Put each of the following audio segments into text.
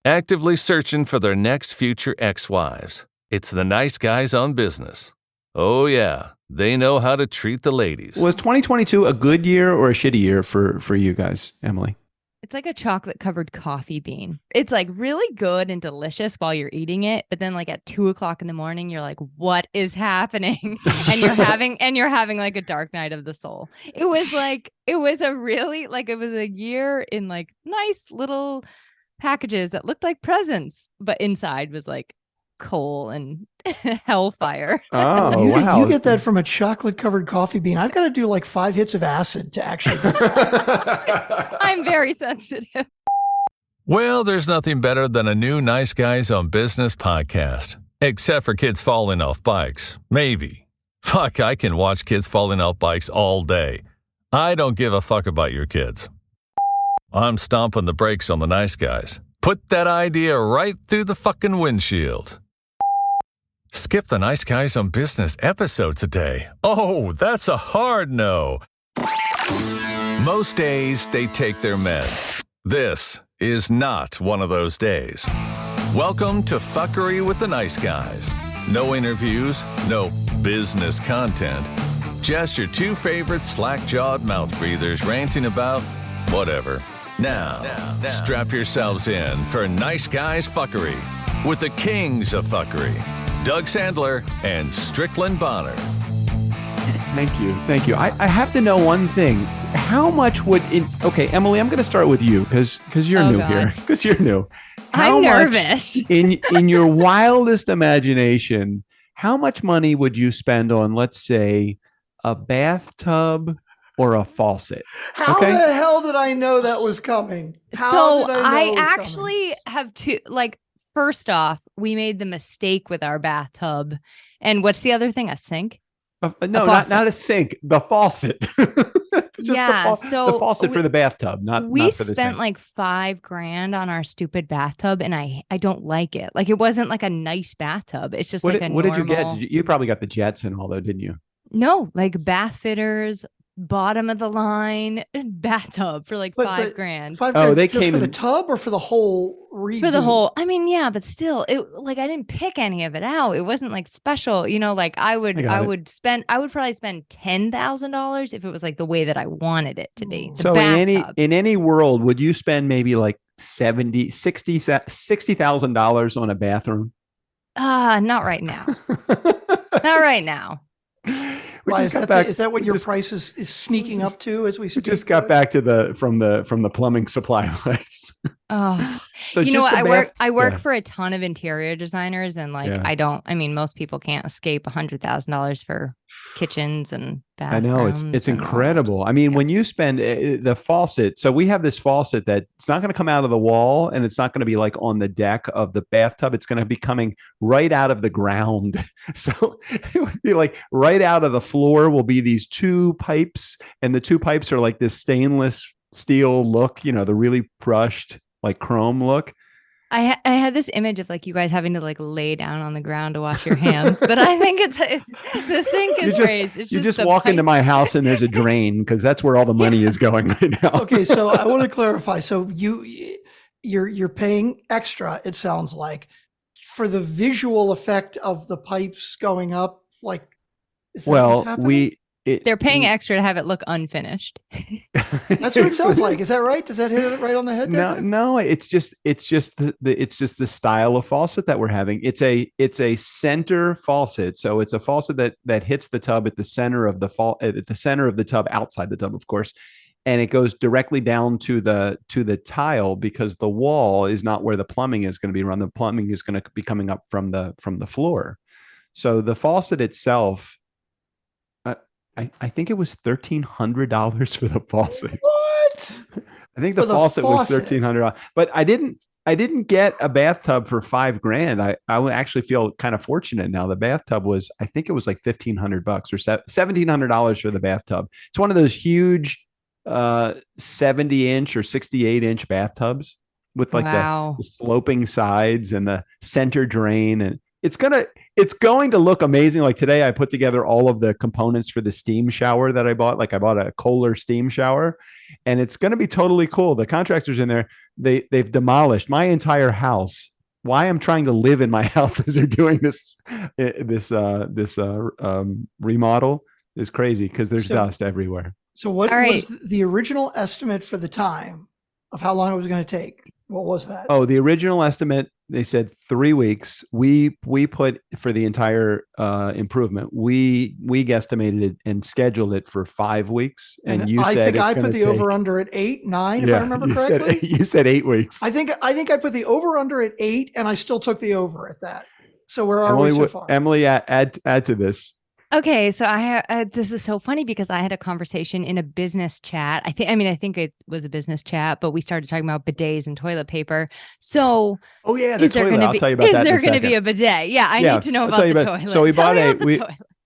actively searching for their next future ex-wives. It's the nice guys on business. Oh yeah, they know how to treat the ladies. Was 2022 a good year or a shitty year for you guys, Emily? It's like a chocolate covered coffee bean. It's like really good and delicious while you're eating it, but then like at 2:00 in the morning, you're like, "What is happening?" And you're having like a dark night of the soul. It was a year in like nice little packages that looked like presents, but inside was like coal and hellfire. Oh, wow. You get that from a chocolate covered coffee bean. I've got to do like 5 hits of acid to actually. I'm very sensitive. Well, there's nothing better than a new Nice Guys on Business podcast. Except for kids falling off bikes. Maybe. Fuck, I can watch kids falling off bikes all day. I don't give a fuck about your kids. I'm stomping the brakes on the Nice Guys. Put that idea right through the fucking windshield. Skip the Nice Guys on Business episode today. Oh, that's a hard no. Most days, they take their meds. This is not one of those days. Welcome to Fuckery with the Nice Guys. No interviews, no business content. Just your two favorite slack-jawed mouth breathers ranting about whatever. Now, strap yourselves in for Nice Guys Fuckery with the kings of fuckery, Doug Sandler and Strickland Bonner. Thank you. I have to know one thing. How much would okay, Emily, I'm going to start with you because you're new here. Because you're new. I'm nervous. in your wildest imagination, how much money would you spend on, let's say, a bathtub or a faucet? How the hell did I know that was coming? I actually have two. Like, first off, we made the mistake with our bathtub. And what's the other thing? A sink? No, not a sink. The faucet. Just the faucet for the bathtub, not for the sink. We spent like $5,000 on our stupid bathtub, and I don't like it. Like, it wasn't like a nice bathtub. It's just what did you get? You probably got the jets and all, though, didn't you? No, like bath fitters, bottom of the line bathtub for like $5,000. $5,000 they came for the tub or for the whole redo? For the whole. I mean, yeah, but still, it like I didn't pick any of it out. It wasn't like special, you know. Like I would probably spend $10,000 if it was like the way that I wanted it to be. So in any world, would you spend maybe like $60,000 on a bathroom? Not right now. Not right now. Is that what your price is sneaking up to as we speak? We just got back to from the plumbing supply list. Oh, so you know what? I work for a ton of interior designers, and like most people can't escape $100,000 for kitchens and bathrooms. I know it's incredible. I mean, when you spend the faucet, so we have this faucet that it's not going to come out of the wall, and it's not going to be like on the deck of the bathtub. It's going to be coming right out of the ground. So it would be like right out of the floor will be these two pipes, and the two pipes are like this stainless steel look, you know, the really brushed like chrome look. I had this image of like you guys having to like lay down on the ground to wash your hands, but I think it's the sink is raised. It's you just walk into my house and there's a drain because that's where all the money is going right now. Okay, so I want to clarify. So you're paying extra, it sounds like, for the visual effect of the pipes going up. Like, is that what's happening? They're paying extra to have it look unfinished. That's what it sounds like. Is that right? Does that hit it right on the head? No. It's just the style of faucet that we're having. It's a center faucet, so it's a faucet that hits the tub at the center of the tub, outside the tub, of course, and it goes directly down to the tile because the wall is not where the plumbing is going to be run. The plumbing is going to be coming up from the floor. So the faucet itself. I think it was $1,300 for the faucet. What? I think the faucet was $1,300, but I didn't get a bathtub for $5,000. I actually feel kind of fortunate now. The bathtub was, I think it was like $1,500 or $1,700 for the bathtub. It's one of those huge 70-inch or 68-inch bathtubs with like the sloping sides and the center drain, and it's going to look amazing. Like today I put together all of the components for the steam shower that I bought. Like I bought a Kohler steam shower, and it's going to be totally cool. The contractors in there, they've demolished my entire house. Why I'm trying to live in my house as they're doing this remodel is crazy because there's dust everywhere. So what was the original estimate for the time of how long it was going to take? What was that? Oh, the original estimate, they said 3 weeks. We put for the entire improvement. We guesstimated it and scheduled it for 5 weeks. And you said I think I put the over under at 8, 9, if I remember correctly. You said 8 weeks. I think I put the over under at 8, and I still took the over at that. So where are we so far? Emily, add to this. Okay, so this is so funny because I had a conversation in a business chat. I think it was a business chat, but we started talking about bidets and toilet paper. So, the toilet. I'll tell you about that. Is there going to be a bidet? Yeah, I need to know about the toilet. So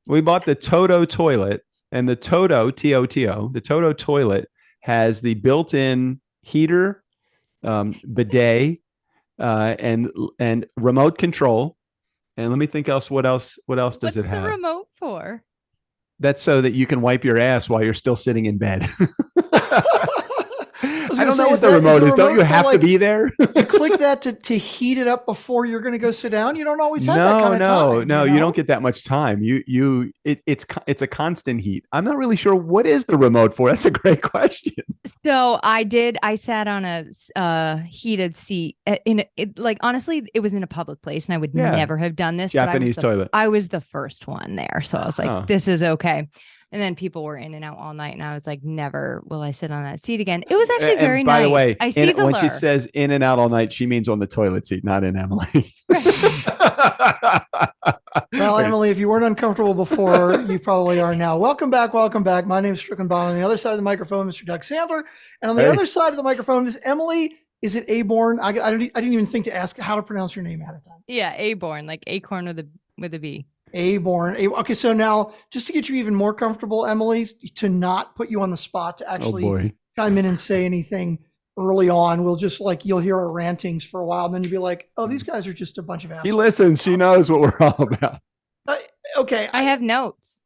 we bought the Toto toilet, and the Toto TOTO, the Toto toilet has the built-in heater, bidet, and remote control. And let me think what else does it have? What's the remote for? That's so that you can wipe your ass while you're still sitting in bed. I don't know what the remote is. Don't you have to be there? You click that to heat it up before you're going to go sit down. You don't always have that kind of time. No, you don't get that much time. It's a constant heat. I'm not really sure what is the remote for. That's a great question. So I sat on a heated seat honestly, it was in a public place and I would never have done this. Japanese toilet. I was the first one there. So I was like, this is okay. And then people were in and out all night, and I was like, never will I sit on that seat again. It was actually very nice. By the way, I see when she says in and out all night, she means on the toilet seat, not in Emily. Well, Emily, if you weren't uncomfortable before, you probably are now. Welcome back. My name is Strick. On the other side of the microphone, Mr. Doug Sandler. And on the other side of the microphone is Emily. Is it Aborn? I didn't even think to ask how to pronounce your name ahead of time. Yeah, Aborn, like acorn with a B. Aborn. Okay, so now just to get you even more comfortable, Emily, to not put you on the spot to actually chime in and say anything early on, we'll just you'll hear our rantings for a while, and then you'll be like, "Oh, these guys are just a bunch of assholes." He listens. She knows what we're all about. Okay, I have notes.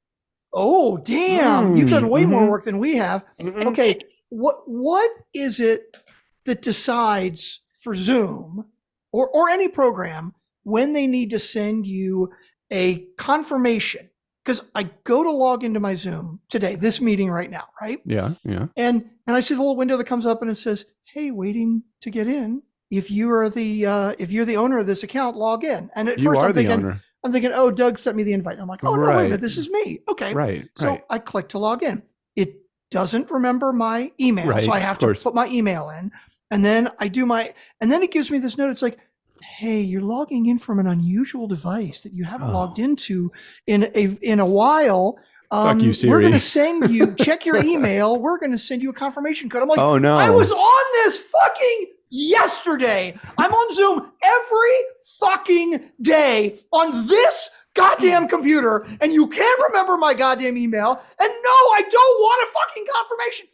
Oh, damn! You've done way more work than we have. Okay, what is it that decides for Zoom or any program when they need to send you a confirmation? Because I go to log into my Zoom today, this meeting right now, right? Yeah. And I see the little window that comes up and it says, "Hey, waiting to get in. If you're the owner of this account, log in." And at first I'm thinking, "Oh, Doug sent me the invite." I'm like, "Oh no, wait a minute, this is me." Okay, right. So I click to log in. It doesn't remember my email, so I have to put my email in, and then and then it gives me this note. It's like, "Hey, you're logging in from an unusual device that you haven't logged into in a while. Fuck you, Siri. We're going to send you, check your email. We're going to send you a confirmation code." I'm like, "Oh no, I was on this fucking yesterday. I'm on Zoom every fucking day on this goddamn computer, and you can't remember my goddamn email. And no, I don't want a fucking confirmation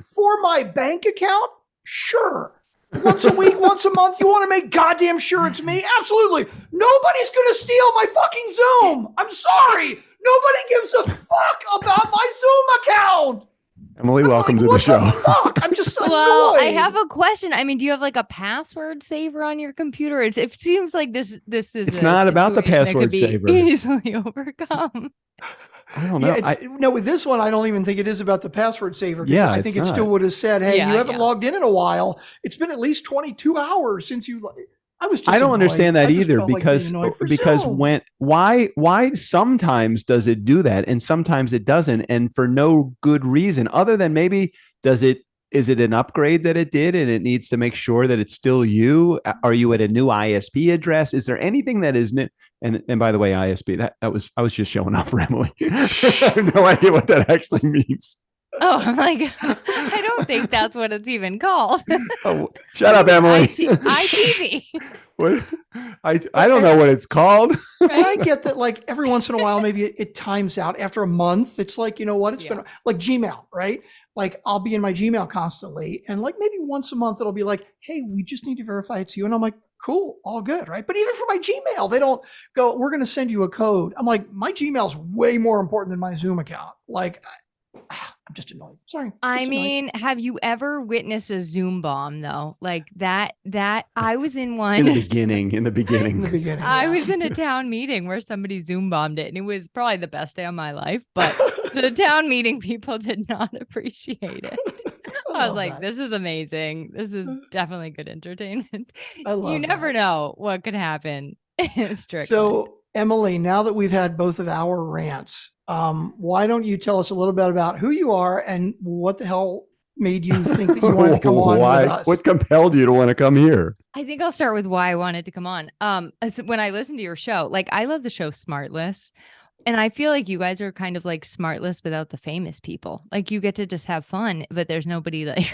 for my bank account. Sure. Once a week, once a month, you want to make goddamn sure it's me? Absolutely. Nobody's going to steal my fucking Zoom. I'm sorry. Nobody gives a fuck about my Zoom account." Emily, welcome to the show. Fuck? I'm just annoyed. Well, I have a question. I mean, do you have a password saver on your computer? It seems like this is. It's not about the password saver. Easily overcome. I don't know. No, with this one, I don't even think it is about the password saver. Yeah, I think it still would have said, "Hey, you haven't logged in a while. It's been at least 22 hours since you." I don't understand that either because why sometimes does it do that and sometimes it doesn't, and for no good reason other than maybe is it an upgrade that it did and it needs to make sure that it's still you? Are you at a new ISP address? Is there anything that is new? And by the way, ISP, I was just showing off for Emily. I have no idea what that actually means. Oh, I'm like, I don't think that's what it's even called. Oh, shut up, Emily. ITV. What? I don't know what it's called. And I get that, every once in a while, maybe it times out after a month. It's like, you know what? It's been like Gmail, right? I'll be in my Gmail constantly, and maybe once a month it'll be like, "Hey, we just need to verify it's you." And I'm like, cool, all good, right? But even for my Gmail, they don't go, we're going to send you a code. I'm like, my Gmail's way more important than my Zoom account. Like, I'm just annoyed. Sorry. I mean, have you ever witnessed a Zoom bomb though? Like that I was in one in the beginning. I was in a town meeting where somebody Zoom bombed it, and it was probably the best day of my life, but the town meeting people did not appreciate it. I was like, this is amazing. This is definitely good entertainment. You never know what could happen. So, Emily, now that we've had both of our rants, why don't you tell us a little bit about who you are and what the hell made you think that you wanted to come on with us? What compelled you to want to come here? I think I'll start with why I wanted to come on. So when I listened to your show, like I love the show Smartless. And I feel like you guys are kind of like Smartless without the famous people. Like you get to just have fun, but there's nobody like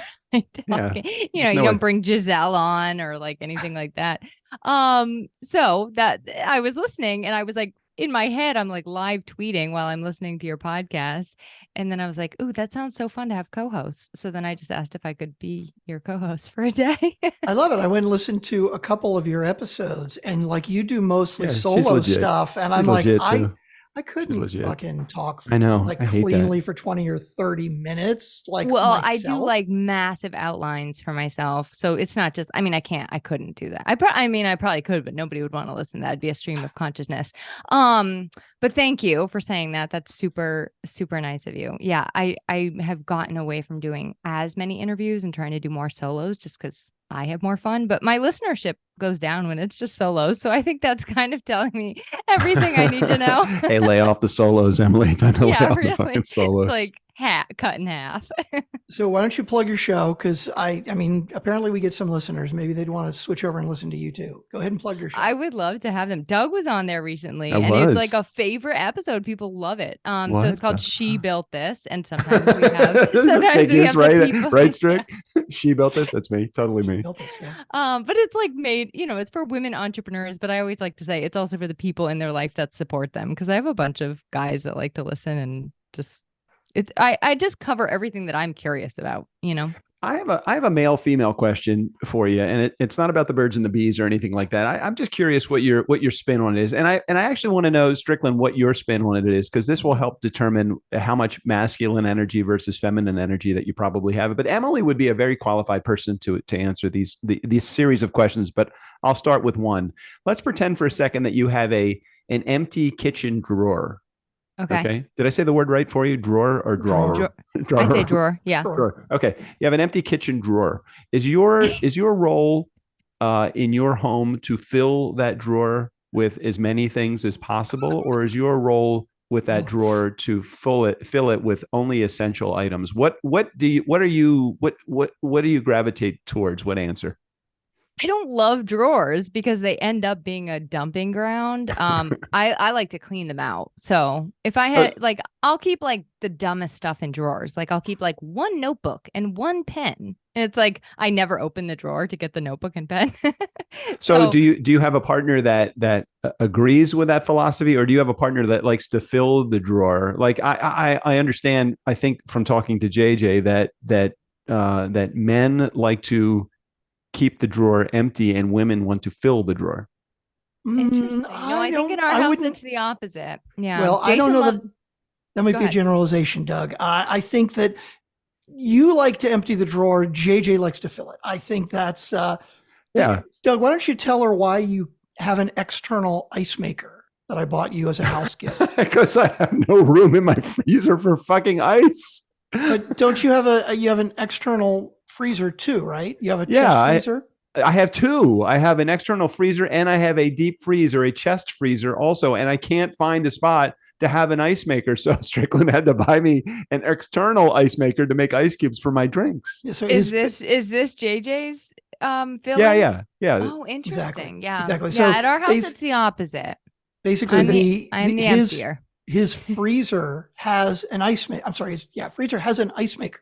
talking. You know, you don't bring Giselle on or like anything like that. So that I was listening and I was like, in my head, I'm like live tweeting while I'm listening to your podcast. And then I was like, ooh, that sounds so fun to have co-hosts. So then I just asked if I could be your co-host for a day. I love it. I went and listened to a couple of your episodes and like you do mostly solo stuff. And I'm like, I couldn't fucking talk like cleanly for 20 or 30 minutes. Like, well, myself. I do like massive outlines for myself. So it's not just, I mean, I couldn't do that. I probably could, but nobody would want to listen. That'd be a stream of consciousness. But thank you for saying that. That's super, super nice of you. Yeah. I have gotten away from doing as many interviews and trying to do more solos just because I have more fun, but my listenership goes down when it's just solos. So I think that's kind of telling me everything I need to know. Hey, lay off the solos, Emily. Time to lay off the fucking solos. It's like cut in half. So why don't you plug your show? Because I mean, apparently we get some listeners. Maybe they'd want to switch over and listen to you too. Go ahead and plug your show. I would love to have them. Doug was on there recently, it's like a favorite episode. People love it. So it's called She Built This, and sometimes we have right, Strick. She built this. That's me. Totally me. Built this, yeah. But it's like made, it's for women entrepreneurs. But I always like to say it's also for the people in their life that support them, because I have a bunch of guys that like to listen and just. I just cover everything that I'm curious about, I have a male female question for you, and it's not about the birds and the bees or anything like that. I'm just curious what your spin on it is, and I actually want to know, Strickland, what your spin on it is, because this will help determine how much masculine energy versus feminine energy that you probably have. But Emily would be a very qualified person to answer these series of questions. But I'll start with one. Let's pretend for a second that you have an empty kitchen drawer. Okay. Did I say the word right for you? Drawer or drawer? Drawer. I say drawer. Yeah. Drawer. Okay. You have an empty kitchen drawer. Is your role in your home to fill that drawer with as many things as possible, or is your role with that drawer to fill it with only essential items? What do you gravitate towards? What answer? I don't love drawers because they end up being a dumping ground. I like to clean them out. So if I had I'll keep like the dumbest stuff in drawers. Like I'll keep like one notebook and one pen. And it's like I never open the drawer to get the notebook and pen. So do you have a partner that agrees with that philosophy, or do you have a partner that likes to fill the drawer? Like I understand, I think from talking to JJ that men like to keep the drawer empty and women want to fill the drawer. Interesting. No, I think in our house it's the opposite. Yeah. Well, Jason, I don't know that might be a generalization, Doug. I think that you like to empty the drawer. JJ likes to fill it. I think that's Doug, why don't you tell her why you have an external ice maker that I bought you as a house gift? Because I have no room in my freezer for fucking ice. But don't you have an external freezer too, right? You have a chest freezer? I have two. I have an external freezer and I have a deep freezer, a chest freezer also, and I can't find a spot to have an ice maker. So Strickland had to buy me an external ice maker to make ice cubes for my drinks. Yeah, so is this JJ's filling? Yeah. Oh, interesting. Exactly. Yeah. Exactly. So at our house it's the opposite. Basically, I'm the emptier. His freezer has an ice maker. I'm sorry, freezer has an ice maker.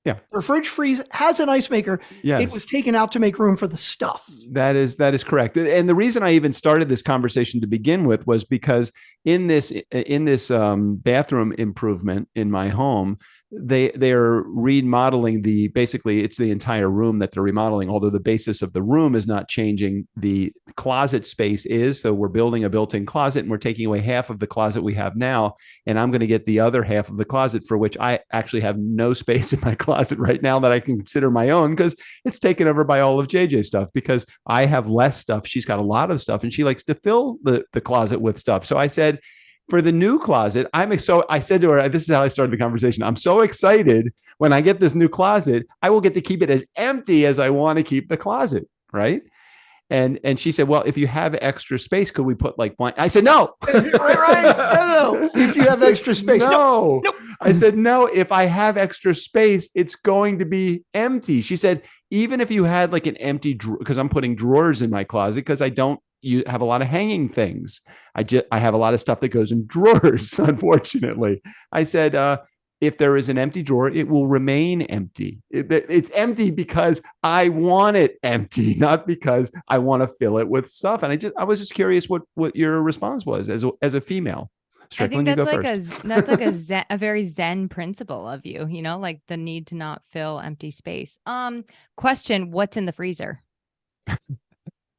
Yeah. The fridge freeze has an ice maker. Yes. It was taken out to make room for the stuff. That is correct. And the reason I even started this conversation to begin with was because in this bathroom improvement in my home, they are remodeling basically it's the entire room that they're remodeling, although the basis of the room is not changing. The closet space is. So we're building a built-in closet, and we're taking away half of the closet we have now, and I'm going to get the other half of the closet, for which I actually have no space in my closet right now that I can consider my own, because it's taken over by all of JJ's stuff, because I have less stuff. She's got a lot of stuff, and she likes to fill the closet with stuff. So I said, for the new closet, I said to her, this is how I started the conversation. I'm so excited when I get this new closet, I will get to keep it as empty as I want to keep the closet. Right. And she said, well, if you have extra space, could we put like blank? I said, no. right. No. If you have extra space. No. I said, no, if I have extra space, it's going to be empty. She said, even if you had like an empty drawer, because I'm putting drawers in my closet because you have a lot of hanging things. I have a lot of stuff that goes in drawers, unfortunately. I said, if there is an empty drawer, it will remain empty. It's empty because I want it empty, not because I want to fill it with stuff. And I was just curious what your response was as a female. Strick, I think that's like a very Zen principle of you, like the need to not fill empty space. Question, what's in the freezer?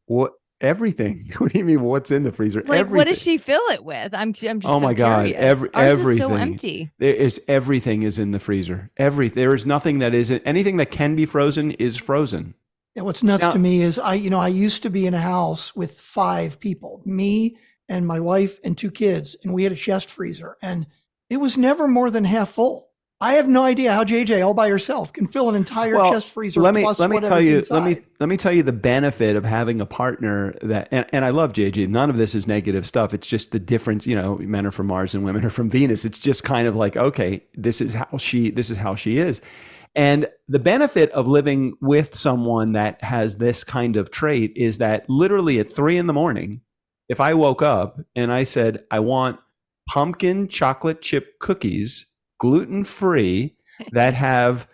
What? Everything. What do you mean? What's in the freezer? Like, everything. What does she fill it with? I'm just. Oh my God! Ours everything is so empty. Everything is in the freezer. There is nothing that isn't. Anything that can be frozen is frozen. Yeah. What's nuts to me is I used to be in a house with 5 people, me and my wife and 2 kids, and we had a chest freezer, and it was never more than half full. I have no idea how JJ all by herself can fill an entire chest freezer. Let me tell you the benefit of having a partner that, and I love JJ. None of this is negative stuff. It's just the difference. Men are from Mars and women are from Venus. It's just kind of like, okay, this is how she is. And the benefit of living with someone that has this kind of trait is that literally at 3 a.m, if I woke up and I said, I want pumpkin chocolate chip cookies, gluten-free, that have,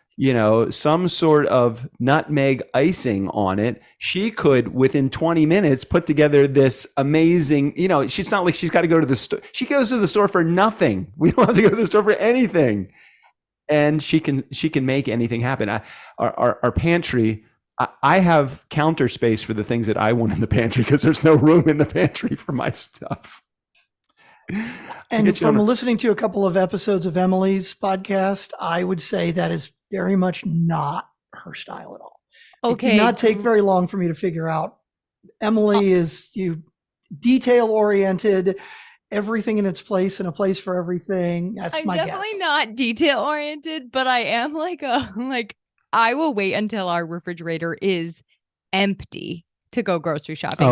some sort of nutmeg icing on it, she could, within 20 minutes, put together this amazing, she's not like she's got to go to the store. She goes to the store for nothing. We don't have to go to the store for anything. And she can make anything happen. Our pantry, I have counter space for the things that I want in the pantry because there's no room in the pantry for my stuff. And from listening to a couple of episodes of Emily's podcast, I would say that is very much not her style at all. Okay. It did not take very long for me to figure out. Emily is detail oriented, everything in its place and a place for everything. That's my guess. I'm definitely not detail oriented, but I am I will wait until our refrigerator is empty to go grocery shopping.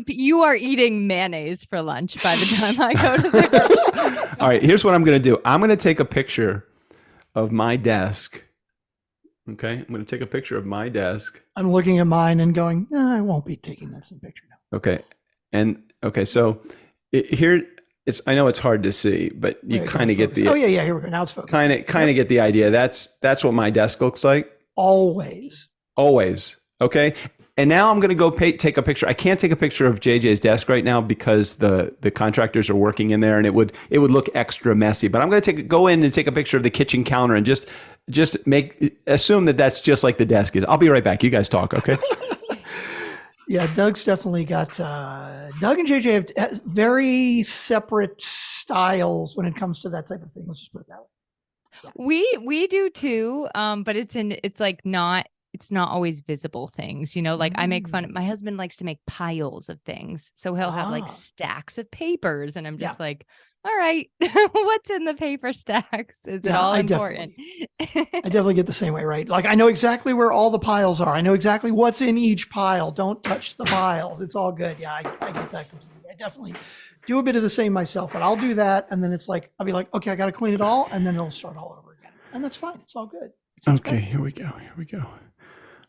You are eating mayonnaise for lunch by the time I go to the All right, here's what I'm going to do. I'm going to take a picture of my desk. Okay, I'm going to take a picture of my desk. I'm looking at mine and going, no, I won't be taking that some picture now. Okay, so here it's. I know it's hard to see, but you kind of get the. Oh yeah, here we go. Now it's focused. Kind of get the idea. That's what my desk looks like. Always. Okay. And now I'm going to go take a picture. I can't take a picture of JJ's desk right now because the contractors are working in there, and it would look extra messy. But I'm going to go in and take a picture of the kitchen counter and just assume that that's just like the desk is. I'll be right back. You guys talk, okay? Yeah, Doug's definitely got. Doug and JJ have very separate styles when it comes to that type of thing. Let's just put it that way. Yeah. We do too, but it's not always visible things, like I make fun. My husband likes to make piles of things. So he'll have like stacks of papers, and I'm just like, all right, what's in the paper stacks? Is it all important? I definitely get the same way, right? Like I know exactly where all the piles are. I know exactly what's in each pile. Don't touch the piles. It's all good. Yeah, I get that completely. I definitely do a bit of the same myself, but I'll do that. And then it's like, I'll be like, okay, I got to clean it all. And then it'll start all over again. And that's fine. It's all good. Okay, here we go.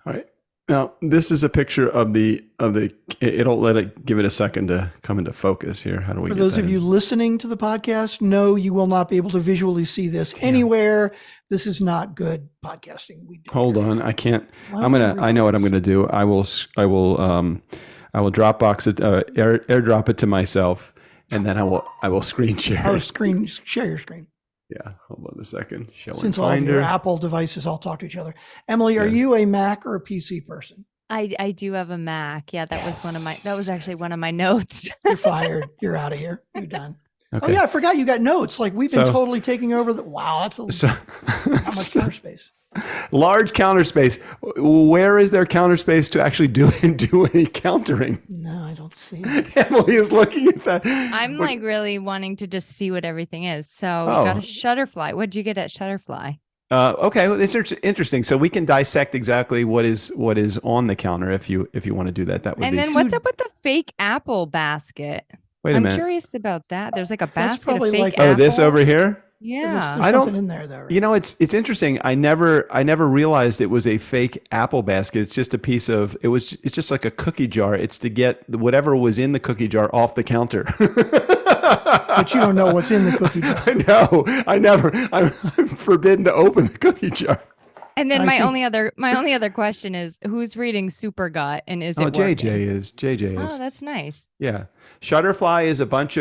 All right. Now, this is a picture of the. Give it a second to come into focus here. How do we? For those of you listening to the podcast, no, you will not be able to visually see this anywhere. This is not good podcasting. Hold on, I can't. I know what I'm gonna do. I will Dropbox it, AirDrop it to myself, and then I will screen share. Oh, share your screen. Yeah, hold on a second. Show Since and all of finder. your Apple devices all talk to each other. Emily, are you a Mac or a PC person? I do have a Mac. Yeah, that was actually one of my notes. You're fired. You're out of here. You're done. Okay. Oh yeah, I forgot you got notes. Like we've been totally taking over wow, that's how much counter space. Large counter space. Where is there counter space to actually do any countering? No, I don't see it. Emily is looking at that. I'm like really wanting to just see what everything is. So we got a Shutterfly. What'd you get at Shutterfly? Okay, well, it's interesting. So we can dissect exactly what is on the counter if you want to do that. That would and be. Then what's up with the fake apple basket? Wait a minute. I'm curious about that. There's like a basket of fake like apples. this over here? Yeah. There's something in there though. Right? You know, it's interesting. I never realized it was a fake apple basket. It's just a piece of it's just like a cookie jar. It's to get whatever was in the cookie jar off the counter. But you don't know what's in the cookie jar. I know. I'm forbidden to open the cookie jar. And then my only other question is, who's reading Supergut and is it working? JJ is. Oh, that's nice. Yeah. Shutterfly is a bunch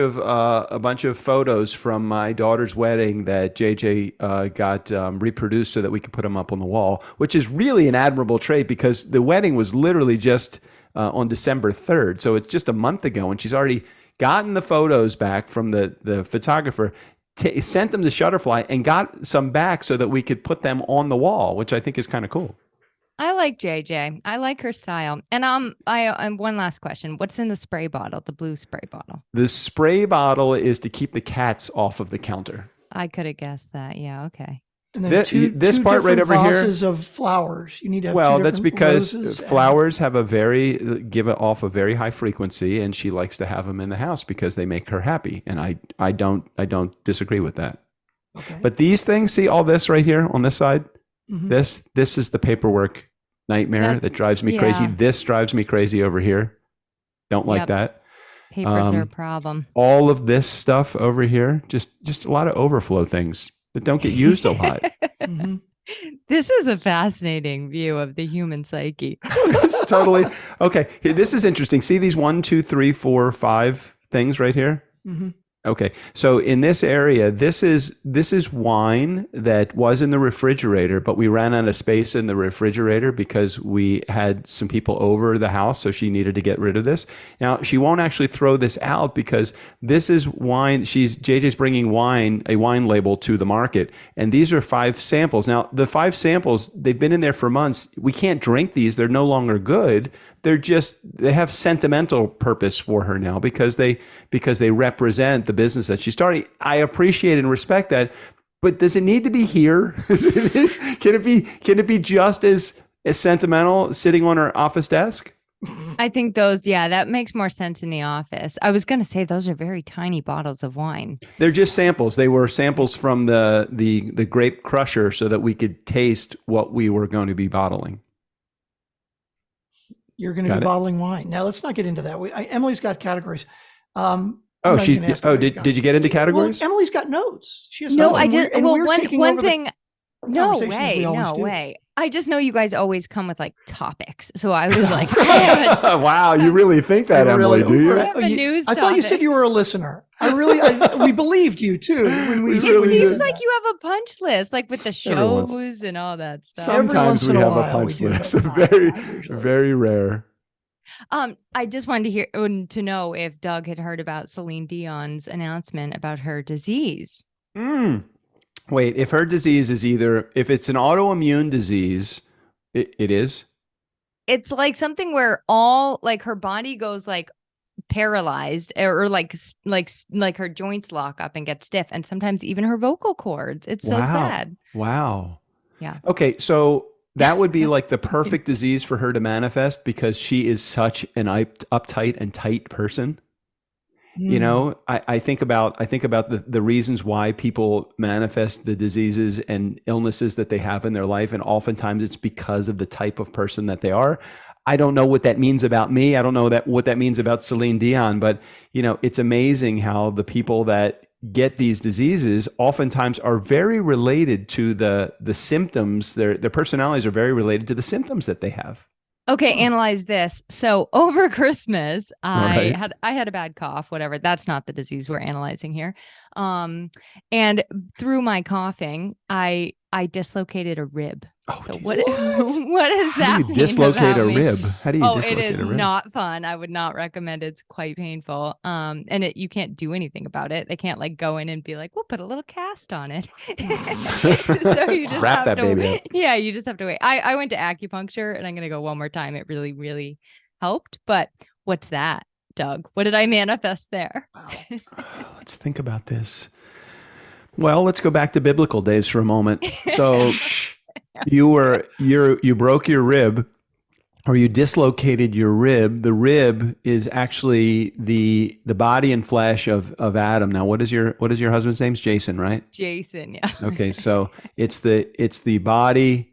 of photos from my daughter's wedding that JJ got reproduced so that we could put them up on the wall, which is really an admirable trait because the wedding was literally just on December 3rd. So it's just a month ago, and she's already gotten the photos back from the photographer, sent them to Shutterfly, and got some back so that we could put them on the wall, which I think is kind of cool. I like JJ. I like her style. And one last question. What's in the spray bottle, the blue spray bottle? The spray bottle is to keep the cats off of the counter. I could have guessed that. Yeah, okay. And then this part right over here. Vases of flowers. You need to have that's because roses flowers have give off a very high frequency, and she likes to have them in the house because they make her happy. And I don't disagree with that. Okay. But these things, see all this right here on this side? Mm-hmm. This is the paperwork nightmare that drives me crazy. This drives me crazy over here. Don't like that. Papers are a problem. All of this stuff over here, just a lot of overflow things that don't get used a lot. Mm-hmm. This is a fascinating view of the human psyche. That's totally okay. Here, this is interesting. See these 1, 2, 3, 4, 5 things right here? Mm-hmm. Okay, so in this area, this is wine that was in the refrigerator, but we ran out of space in the refrigerator because we had some people over the house, so she needed to get rid of this. Now, she won't actually throw this out because this is wine. JJ's bringing a wine label to the market, and these are 5 samples. Now, the 5 samples, they've been in there for months. We can't drink these. They're no longer good. They have sentimental purpose for her now because they represent the business that she's starting. I appreciate and respect that, but does it need to be here? Can it be just as sentimental sitting on her office desk? I think that makes more sense in the office. I was going to say those are very tiny bottles of wine. They're just samples. They were samples from the grape crusher so that we could taste what we were going to be bottling. You're going to be bottling wine. Now, let's not get into that. Emily's got categories. Did you get into categories? Well, Emily's got notes. She has no, notes. I just one thing. No way. Way. I just know you guys always come with like topics. So I was like, wow, you really think that, Emily, do you? I thought you said you were a listener. We believed you too. It seems like you have a punch list, like with the shows and all that stuff. Sometimes we have a punch list. Very, very rare. I just wanted to know if Doug had heard about Celine Dion's announcement about her disease. Wait, if her disease is if it's an autoimmune disease, it is? It's like something where all like her body goes like paralyzed or like her joints lock up and get stiff, and sometimes even her vocal cords. It's so sad. Wow. Yeah. Okay, so that would be like the perfect disease for her to manifest because she is such an uptight and tight person. You know, I think about the reasons why people manifest the diseases and illnesses that they have in their life, and oftentimes it's because of the type of person that they are. I don't know what that means about me. I don't know what that means about Celine Dion, but you know, it's amazing how the people that get these diseases oftentimes are very related to the symptoms. Their personalities are very related to the symptoms that they have. Okay, analyze this. So over Christmas, right. I had a bad cough, whatever. That's not the disease we're analyzing here. And through my coughing, I dislocated a rib. Oh, so geez. what does How that do you mean dislocate about a me? rib? How do you Oh, it dislocate is a rib? not fun. I would not recommend it. It's quite painful. And you can't do anything about it. They can't like go in and be like, we'll put a little cast on it. So you just Wrap have that to baby up. Yeah, you just have to wait. I went to acupuncture and I'm gonna go one more time. It really, really helped. But what's that, Doug? What did I manifest there? Wow. Let's think about this. Well, let's go back to biblical days for a moment. So you broke your rib, or you dislocated your rib. The rib is actually the body and flesh of Adam. Now, what is your husband's name? Jason, right? Jason, yeah. Okay, so it's the body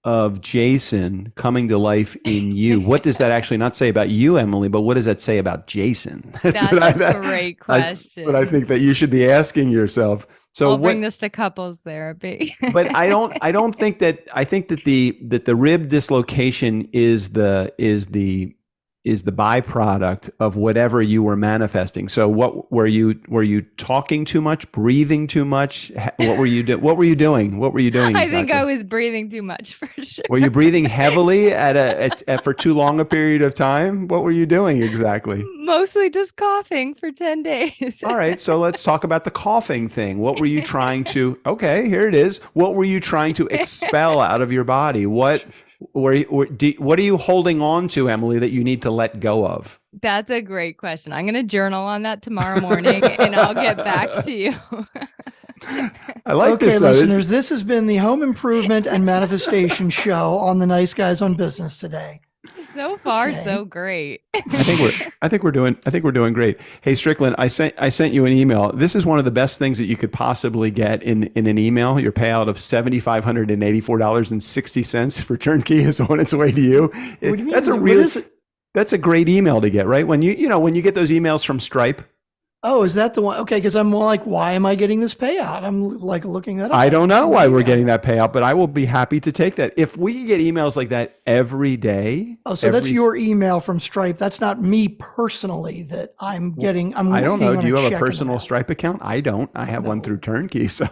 of Jason coming to life in you. What does that actually not say about you, Emily, but what does that say about Jason? That's a great question. That's what I think that you should be asking yourself. So I'll bring this to couples therapy. But I don't think that. I think that the rib dislocation is the byproduct of whatever you were manifesting. So what were you talking too much, breathing too much? What were you doing? What were you doing exactly? I think I was breathing too much for sure. Were you breathing heavily for too long a period of time? What were you doing exactly? Mostly just coughing for 10 days. All right, so let's talk about the coughing thing. What were you trying to? Okay, here it is. What were you trying to expel out of your body? What are you holding on to, Emily, that you need to let go of? That's a great question. I'm going to journal on that tomorrow morning, and I'll get back to you. I like this. Okay, listeners, this has been the Home Improvement and Manifestation Show on the Nice Guys on Business today. So far, so great. I think we're doing great. Hey, Strickland, I sent you an email. This is one of the best things that you could possibly get in an email. Your payout of $7,584.60 for TurnKey is on its way to you. That's a great email to get, right? When you get those emails from Stripe. Oh, is that the one? Okay, because I'm more like, why am I getting this payout? I'm like looking that up. I don't know why we're getting that payout, but I will be happy to take that. If we get emails like that every day. Oh, so that's your email from Stripe. That's not me personally that I'm getting. I don't know. Do you have a personal Stripe account? I don't. I have one through TurnKey. So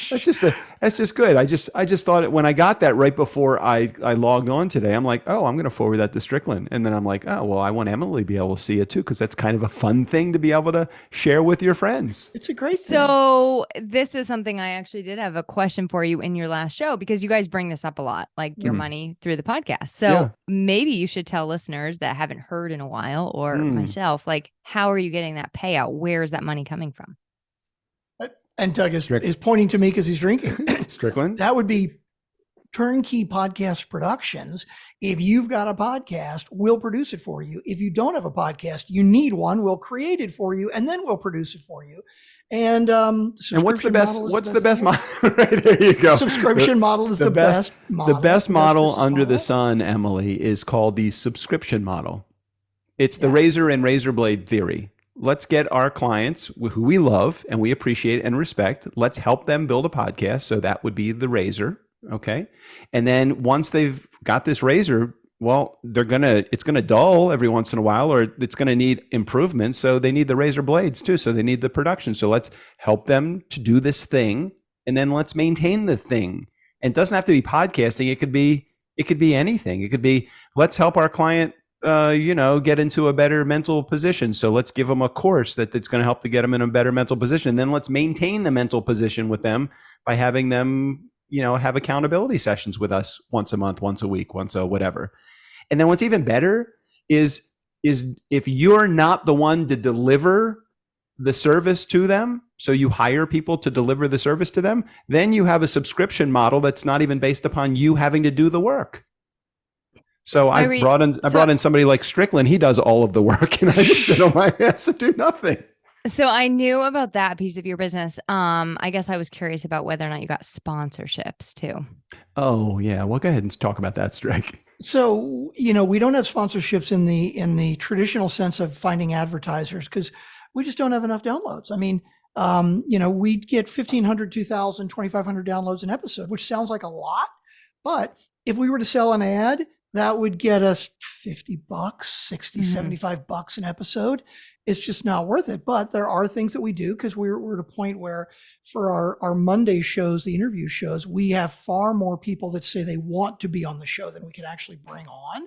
that's just good. I just thought when I got that right before I logged on today, I'm like, oh, I'm going to forward that to Strickland. And then I'm like, oh, well, I want Emily to be able to see it too, because that's kind of a fun thing to be able to share with your friends. It's a great thing. So this is something I actually did have a question for you in your last show, because you guys bring this up a lot, like your money through the podcast. So maybe you should tell listeners that haven't heard in a while, or myself, like, how are you getting that payout? Where is that money coming from? And Doug is pointing to me because he's drinking. Strickland? That would be TurnKey Podcast Productions. If you've got a podcast, we'll produce it for you. If you don't have a podcast, you need one, we'll create it for you, and then we'll produce it for you. And what's the best model? Right, there you go. Subscription model is the best model. The best model under the sun, Emily, is called the subscription model. It's the razor and razor blade theory. Let's get our clients who we love and we appreciate and respect. Let's help them build a podcast. So that would be the razor. Okay. And then once they've got this razor, well, it's going to dull every once in a while, or it's going to need improvement. So they need the razor blades too. So they need the production. So let's help them to do this thing. And then let's maintain the thing. And it doesn't have to be podcasting. It could be anything. It could be, let's help our client get into a better mental position. So let's give them a course that's going to help to get them in a better mental position. Then let's maintain the mental position with them by having them, have accountability sessions with us once a month, once a week, once a whatever. And then what's even better is if you're not the one to deliver the service to them, so you hire people to deliver the service to them, then you have a subscription model that's not even based upon you having to do the work. So I brought in somebody like Strickland. He does all of the work, and I just sit on my ass and do nothing. So I knew about that piece of your business. I guess I was curious about whether or not you got sponsorships too. Oh yeah, well, go ahead and talk about that, Strick. So we don't have sponsorships in the traditional sense of finding advertisers, because we just don't have enough downloads. I mean, we get 1,500, 2,000, 2,500 downloads an episode, which sounds like a lot, but if we were to sell an ad, that would get us $50, $60, $75 an episode. It's just not worth it. But there are things that we do because we're at a point where for our Monday shows, the interview shows, we have far more people that say they want to be on the show than we can actually bring on.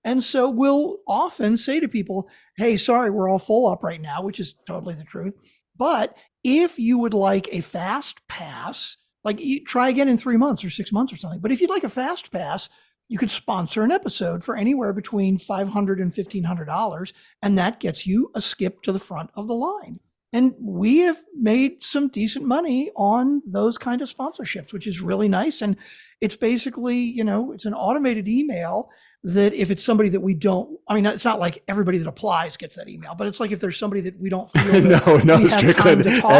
And so we'll often say to people, hey, sorry, we're all full up right now, which is totally the truth. But if you would like a fast pass, like you try again in 3 months or 6 months or something. But if you'd like a fast pass, you could sponsor an episode for anywhere between $500 and $1,500, and that gets you a skip to the front of the line. And we have made some decent money on those kind of sponsorships, which is really nice. And it's basically, it's an automated email that if it's somebody that we don't, I mean, it's not like everybody that applies gets that email, but it's like if there's somebody that we don't feel that no, we have Strickland, time to talk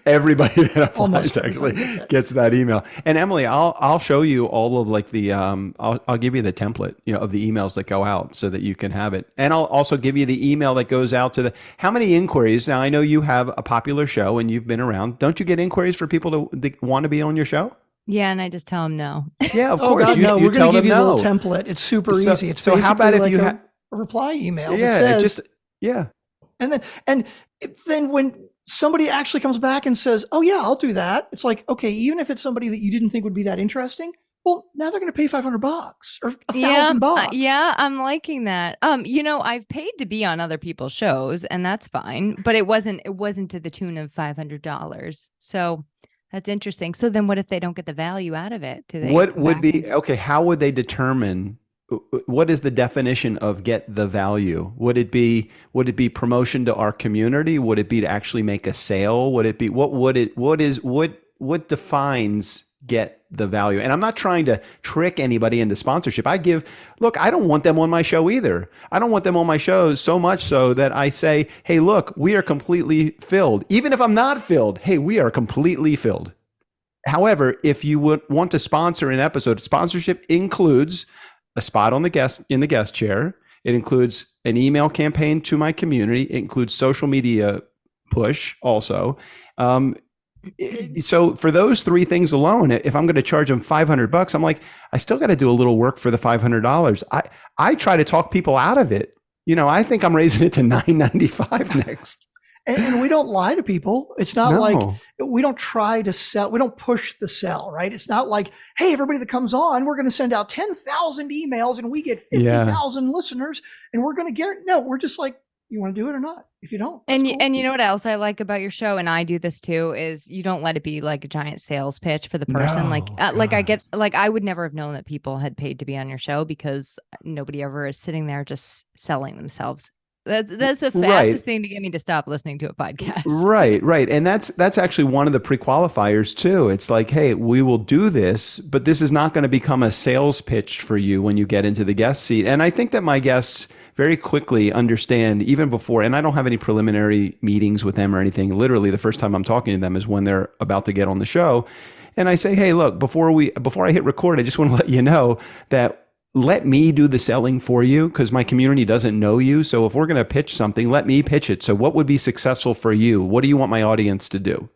everybody that applies almost actually gets that email. And Emily, I'll show you all of like the, I'll give you the template, of the emails that go out so that you can have it. And I'll also give you the email that goes out to how many inquiries? Now I know you have a popular show and you've been around. Don't you get inquiries for people to want to be on your show? Yeah, and I just tell them no. Yeah, of course. God, no, you we're going to give you a little no. template. It's super easy. It's so how about if like you a reply email? Yeah, that says, just yeah. And then when somebody actually comes back and says, "Oh yeah, I'll do that," it's like, okay, even if it's somebody that you didn't think would be that interesting, well, now they're going to pay $500 or $1,000. Yeah, I'm liking that. I've paid to be on other people's shows, and that's fine, but it wasn't to the tune of $500. So. That's interesting. So then what if they don't get the value out of it? What would be, okay, how would they determine, what is the definition of get the value? Would it be promotion to our community? Would it be to actually make a sale? Would it be, what defines get the value? And I'm not trying to trick anybody into sponsorship. I don't want them on my show either. I don't want them on my show so much so that I say, hey, look, we are completely filled. Even if I'm not filled, hey, we are completely filled. However, if you would want to sponsor an episode, sponsorship includes a spot in the guest chair. It includes an email campaign to my community. It includes social media push also. So for those three things alone, if I'm going to charge them $500, I'm like, I still got to do a little work for the $500. I try to talk people out of it. I think I'm raising it to $9.95 next. And we don't lie to people. It's not like we don't try to sell. We don't push the sell, right? It's not like, hey, everybody that comes on, we're going to send out 10,000 emails and we get 50,000 listeners and we're going to get, no, we're just like, you want to do it or not? If you don't, and you know what else I like about your show, and I do this too, is you don't let it be like a giant sales pitch for the person. I would never have known that people had paid to be on your show because nobody ever is sitting there just selling themselves. That's the fastest thing to get me to stop listening to a podcast. Right. And that's actually one of the pre-qualifiers too. It's like, hey, we will do this, but this is not going to become a sales pitch for you when you get into the guest seat. And I think that my guests very quickly understand even before, and I don't have any preliminary meetings with them or anything. Literally the first time I'm talking to them is when they're about to get on the show. And I say, hey, look, before I hit record, I just want to let you know that let me do the selling for you because my community doesn't know you. So if we're going to pitch something, let me pitch it. So what would be successful for you? What do you want my audience to do?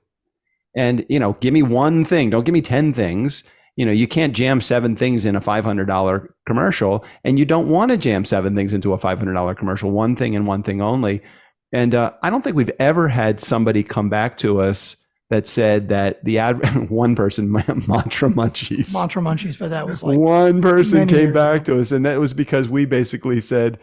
And, give me one thing. Don't give me 10 things. You can't jam 7 things in a $500 commercial, and you don't want to jam 7 things into a $500 commercial, one thing and one thing only. And I don't think we've ever had somebody come back to us that said that the one person, Mantra Munchies, but that was like one person came back to us, and that was because we basically said,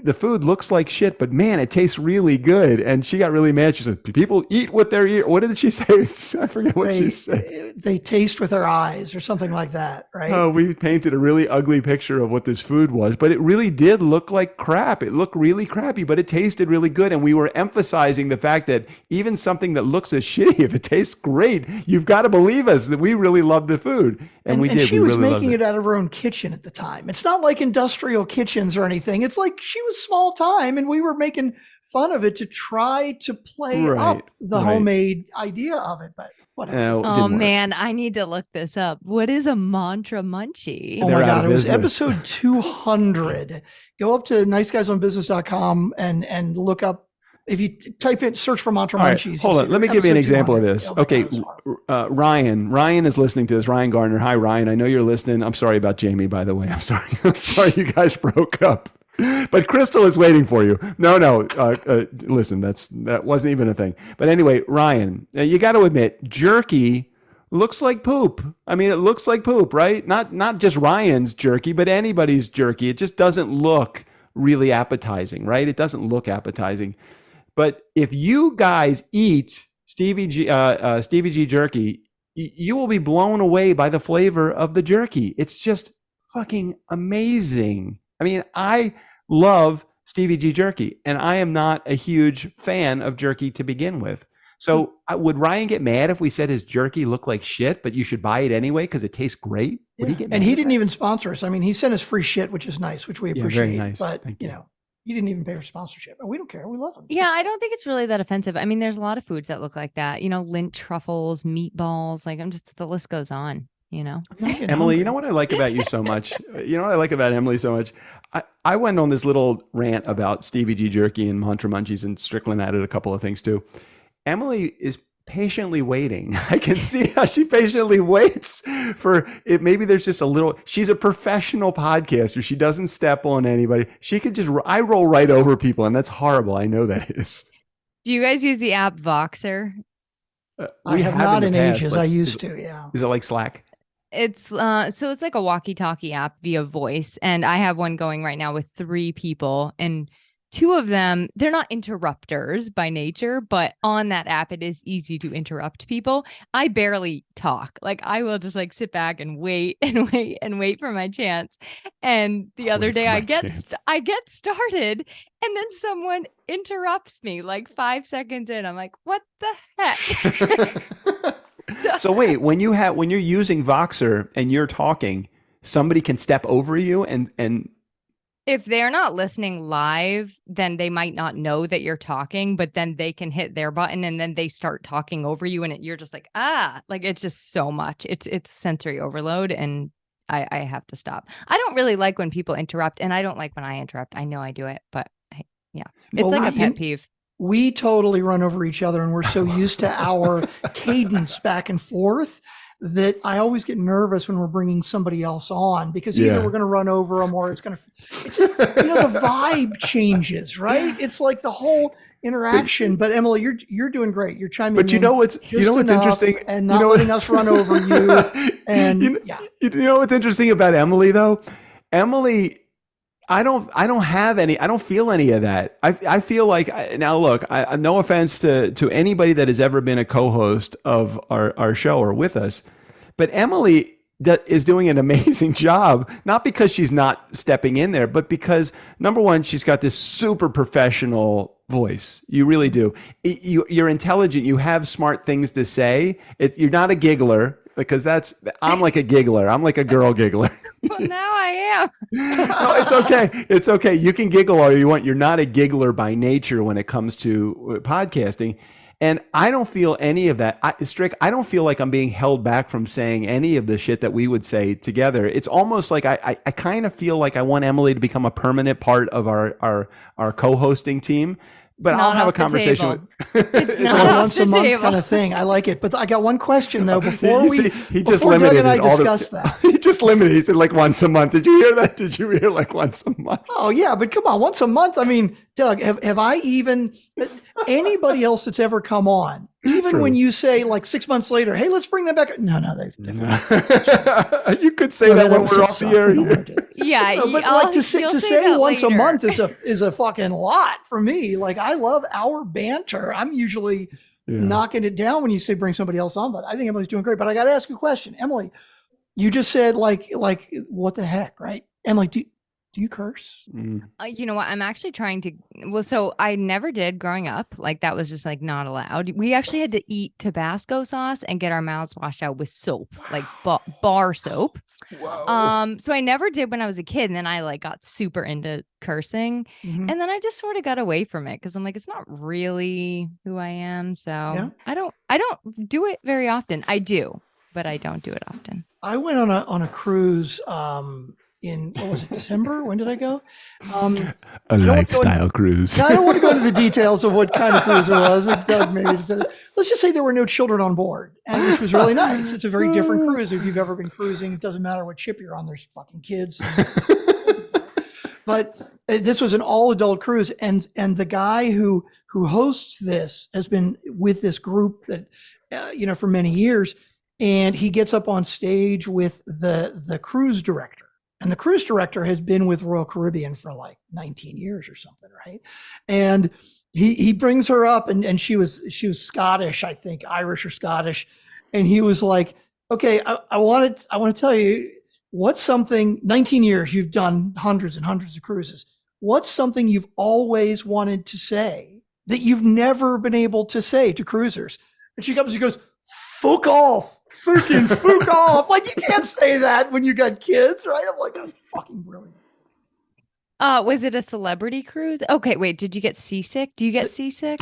the food looks like shit, but man, it tastes really good. And she got really mad. She said, people eat what they're eating. What did she say? I forget what she said. They taste with their eyes or something like that, right? Oh, we painted a really ugly picture of what this food was, but it really did look like crap. It looked really crappy, but it tasted really good. And we were emphasizing the fact that even something that looks as shitty, if it tastes great, you've got to believe us that we really love the food. And we did. And she was making it out of her own kitchen at the time. It's not like industrial kitchens or anything. It's like she was small time and we were making fun of it to try to play up the homemade idea of it. But whatever. Oh man, I need to look this up. What is a Mantra Munchie? Oh my God, it was episode 200. Go up to niceguysonbusiness.com and look up If you type in search for Mantra All right, Munchies, hold on. Let me give you an example of this. Okay, Ryan is listening to this. Ryan Gardner. Hi, Ryan. I know you're listening. I'm sorry about Jamie, by the way. I'm sorry. I'm sorry you guys broke up. But Crystal is waiting for you. No. Listen, that wasn't even a thing. But anyway, Ryan, you got to admit, jerky looks like poop. I mean, it looks like poop, right? Not just Ryan's jerky, but anybody's jerky. It just doesn't look really appetizing, right? It doesn't look appetizing. But if you guys eat Stevie G jerky, you will be blown away by the flavor of the jerky. It's just fucking amazing. I mean, I love Stevie G jerky, and I am not a huge fan of jerky to begin with. So would Ryan get mad if we said his jerky looked like shit, but you should buy it anyway because it tastes great? Would he get mad? And he didn't even sponsor us. I mean, he sent us free shit, which is nice, which we appreciate. Very nice. But, you know, he didn't even pay for sponsorship. And we don't care. We love him. Yeah, I don't think it's really that offensive. I mean, there's a lot of foods that look like that. You know, Lindt truffles, meatballs. Like, the list goes on, you know? Emily, you know what I like about you so much? You know what I like about Emily so much? I went on this little rant about Stevie G jerky and Mantra Munchies, and Strickland added a couple of things too. Emily is patiently waiting. I can see how she patiently waits for it. Maybe there's just a little, she's a professional podcaster. She doesn't step on anybody. She could just, I roll right over people, and that's horrible. I know that is. Do you guys use the app Voxer? I have not in ages. I used to, yeah. Is it like Slack? It's so it's like a walkie-talkie app via voice, and I have one going right now with 3 people, and 2 of them, they're not interrupters by nature, but on that app, it is easy to interrupt people. I barely talk. Like, I will just like sit back and wait and wait and wait for my chance. And the other day I get started, and then someone interrupts me like 5 seconds in. I'm like, what the heck? So wait, when you're using Voxer and you're talking, somebody can step over you and if they're not listening live, then they might not know that you're talking, but then they can hit their button and then they start talking over you, and you're just like, like, it's just so much. It's sensory overload, and I have to stop. I don't really like when people interrupt, and I don't like when I interrupt. I know I do it, but it's like a pet peeve. We totally run over each other, and we're so used to our cadence back and forth that I always get nervous when we're bringing somebody else on, because either we're going to run over them or it's going to, the vibe changes, right? It's like the whole interaction. But Emily, you're doing great. You're chiming in. But you know what's interesting, and not letting us run over you. And you know what's interesting about Emily though? Emily, I don't feel any of that. I feel like, now look, I no offense to anybody that has ever been a co-host of our show or with us, but Emily is doing an amazing job, not because she's not stepping in there, but because, number one, she's got this super professional voice. You really do. You're intelligent. You have smart things to say. You're not a giggler, because I'm like a giggler. I'm like a girl giggler. Well, now I am. No, it's okay. It's okay. You can giggle all you want. You're not a giggler by nature when it comes to podcasting. And I don't feel any of that. Strick, I don't feel like I'm being held back from saying any of the shit that we would say together. It's almost like I kind of feel like I want Emily to become a permanent part of our co-hosting team. But I'll have a conversation with. It's not a once a month kind of thing. I like it. But I got one question though. Before he just Doug limited and I it. discussed that. He just limited. He said like once a month. Did you hear that? Did you hear like once a month? Oh yeah, but come on, once a month. I mean, Doug, have I even anybody else that's ever come on? Even True. when you say like 6 months later, hey, let's bring them back. No, you could say that when we're off the air. Yeah, no, but like to say once a month is a fucking lot for me. Like, I love our banter. I'm usually knocking it down when you say bring somebody else on, but I think Emily's doing great. But I got to ask you a question, Emily. You just said like what the heck, right? And like, do you curse? You know what? I'm actually trying to. Well, so I never did growing up. Like, that was just like not allowed. We actually had to eat Tabasco sauce and get our mouths washed out with soap, like bar soap. Whoa. So I never did when I was a kid. And then I like got super into cursing. Mm-hmm. And then I just sort of got away from it because I'm like, it's not really who I am. So I don't do it very often. I do, but I don't do it often. I went on a cruise in what was it, December? When did I go? A lifestyle cruise. Now, I don't want to go into the details of what kind of cruise it was. Doug maybe just said, let's just say there were no children on board, and which was really nice. It's a very different cruise. If you've ever been cruising, it doesn't matter what ship you're on. There's fucking kids. But this was an all-adult cruise, and the guy who hosts this has been with this group that for many years, and he gets up on stage with the cruise director. And the cruise director has been with Royal Caribbean for like 19 years or something, right? And he brings her up, and she was Scottish, I think, Irish or Scottish. And he was like, okay, I want to tell you, what's something, 19 years, you've done hundreds and hundreds of cruises. What's something you've always wanted to say that you've never been able to say to cruisers? And she comes and she goes, fuck off. Freaking fuck off. Like, you can't say that when you got kids, right? I'm like, that's fucking brilliant. Was it a celebrity cruise? Okay, wait, did you get seasick? Do you get seasick?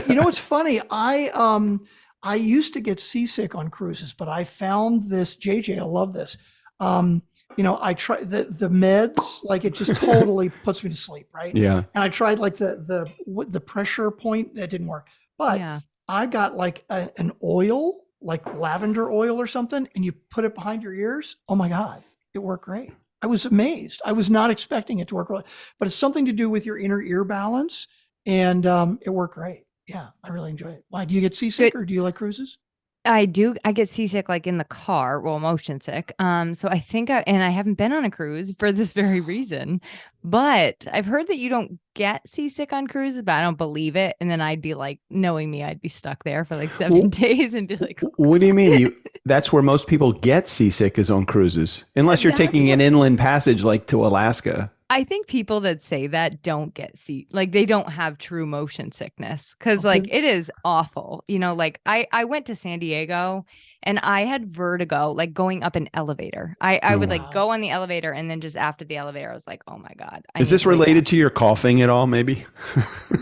You know what's funny? I used to get seasick on cruises, but I found this, JJ, I love this. I tried the meds, like it just totally puts me to sleep, right? Yeah. And I tried like the pressure point, that didn't work. But yeah. I got like an oil, like lavender oil or something, and you put it behind your ears. Oh my God, it worked great. I was amazed. I was not expecting it to work well, but it's something to do with your inner ear balance, and it worked great. Yeah, I really enjoy it. Why, do you get seasick or do you like cruises? I do. I get seasick like in the car, well, motion sick. So I think I haven't been on a cruise for this very reason, but I've heard that you don't get seasick on cruises, but I don't believe it. And then I'd be like, knowing me, I'd be stuck there for like 7 days and be like, what do you mean? That's where most people get seasick, is on cruises, unless you're taking an inland passage like to Alaska. I think people that say that don't get they don't have true motion sickness, because like it is awful. Like I went to San Diego and I had vertigo, like going up an elevator. I would like go on the elevator, and then just after the elevator, I was like, oh my God. Is this related to your coughing at all? Maybe.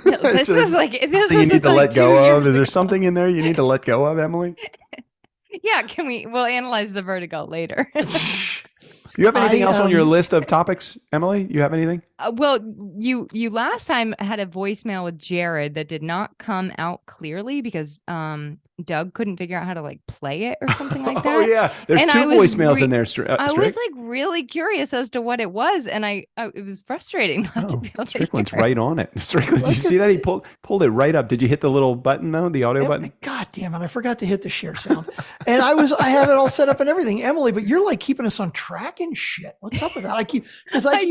No, this was you need to let go of. Is there something in there you need to let go of, Emily? Yeah, we'll analyze the vertigo later. You have anything else on your list of topics, Emily? You have anything? Well, you last time had a voicemail with Jared that did not come out clearly because Doug couldn't figure out how to like play it or something like that. Oh yeah, there's two voicemails in there. I was like really curious as to what it was, and it was frustrating not to be able to Strickland's right on it. Strickland, did you see that? He pulled it right up. Did you hit the little button though, the audio button? God damn it, I forgot to hit the share sound. And I have it all set up and everything, Emily. But you're like keeping us on track and shit. What's up with that? I keep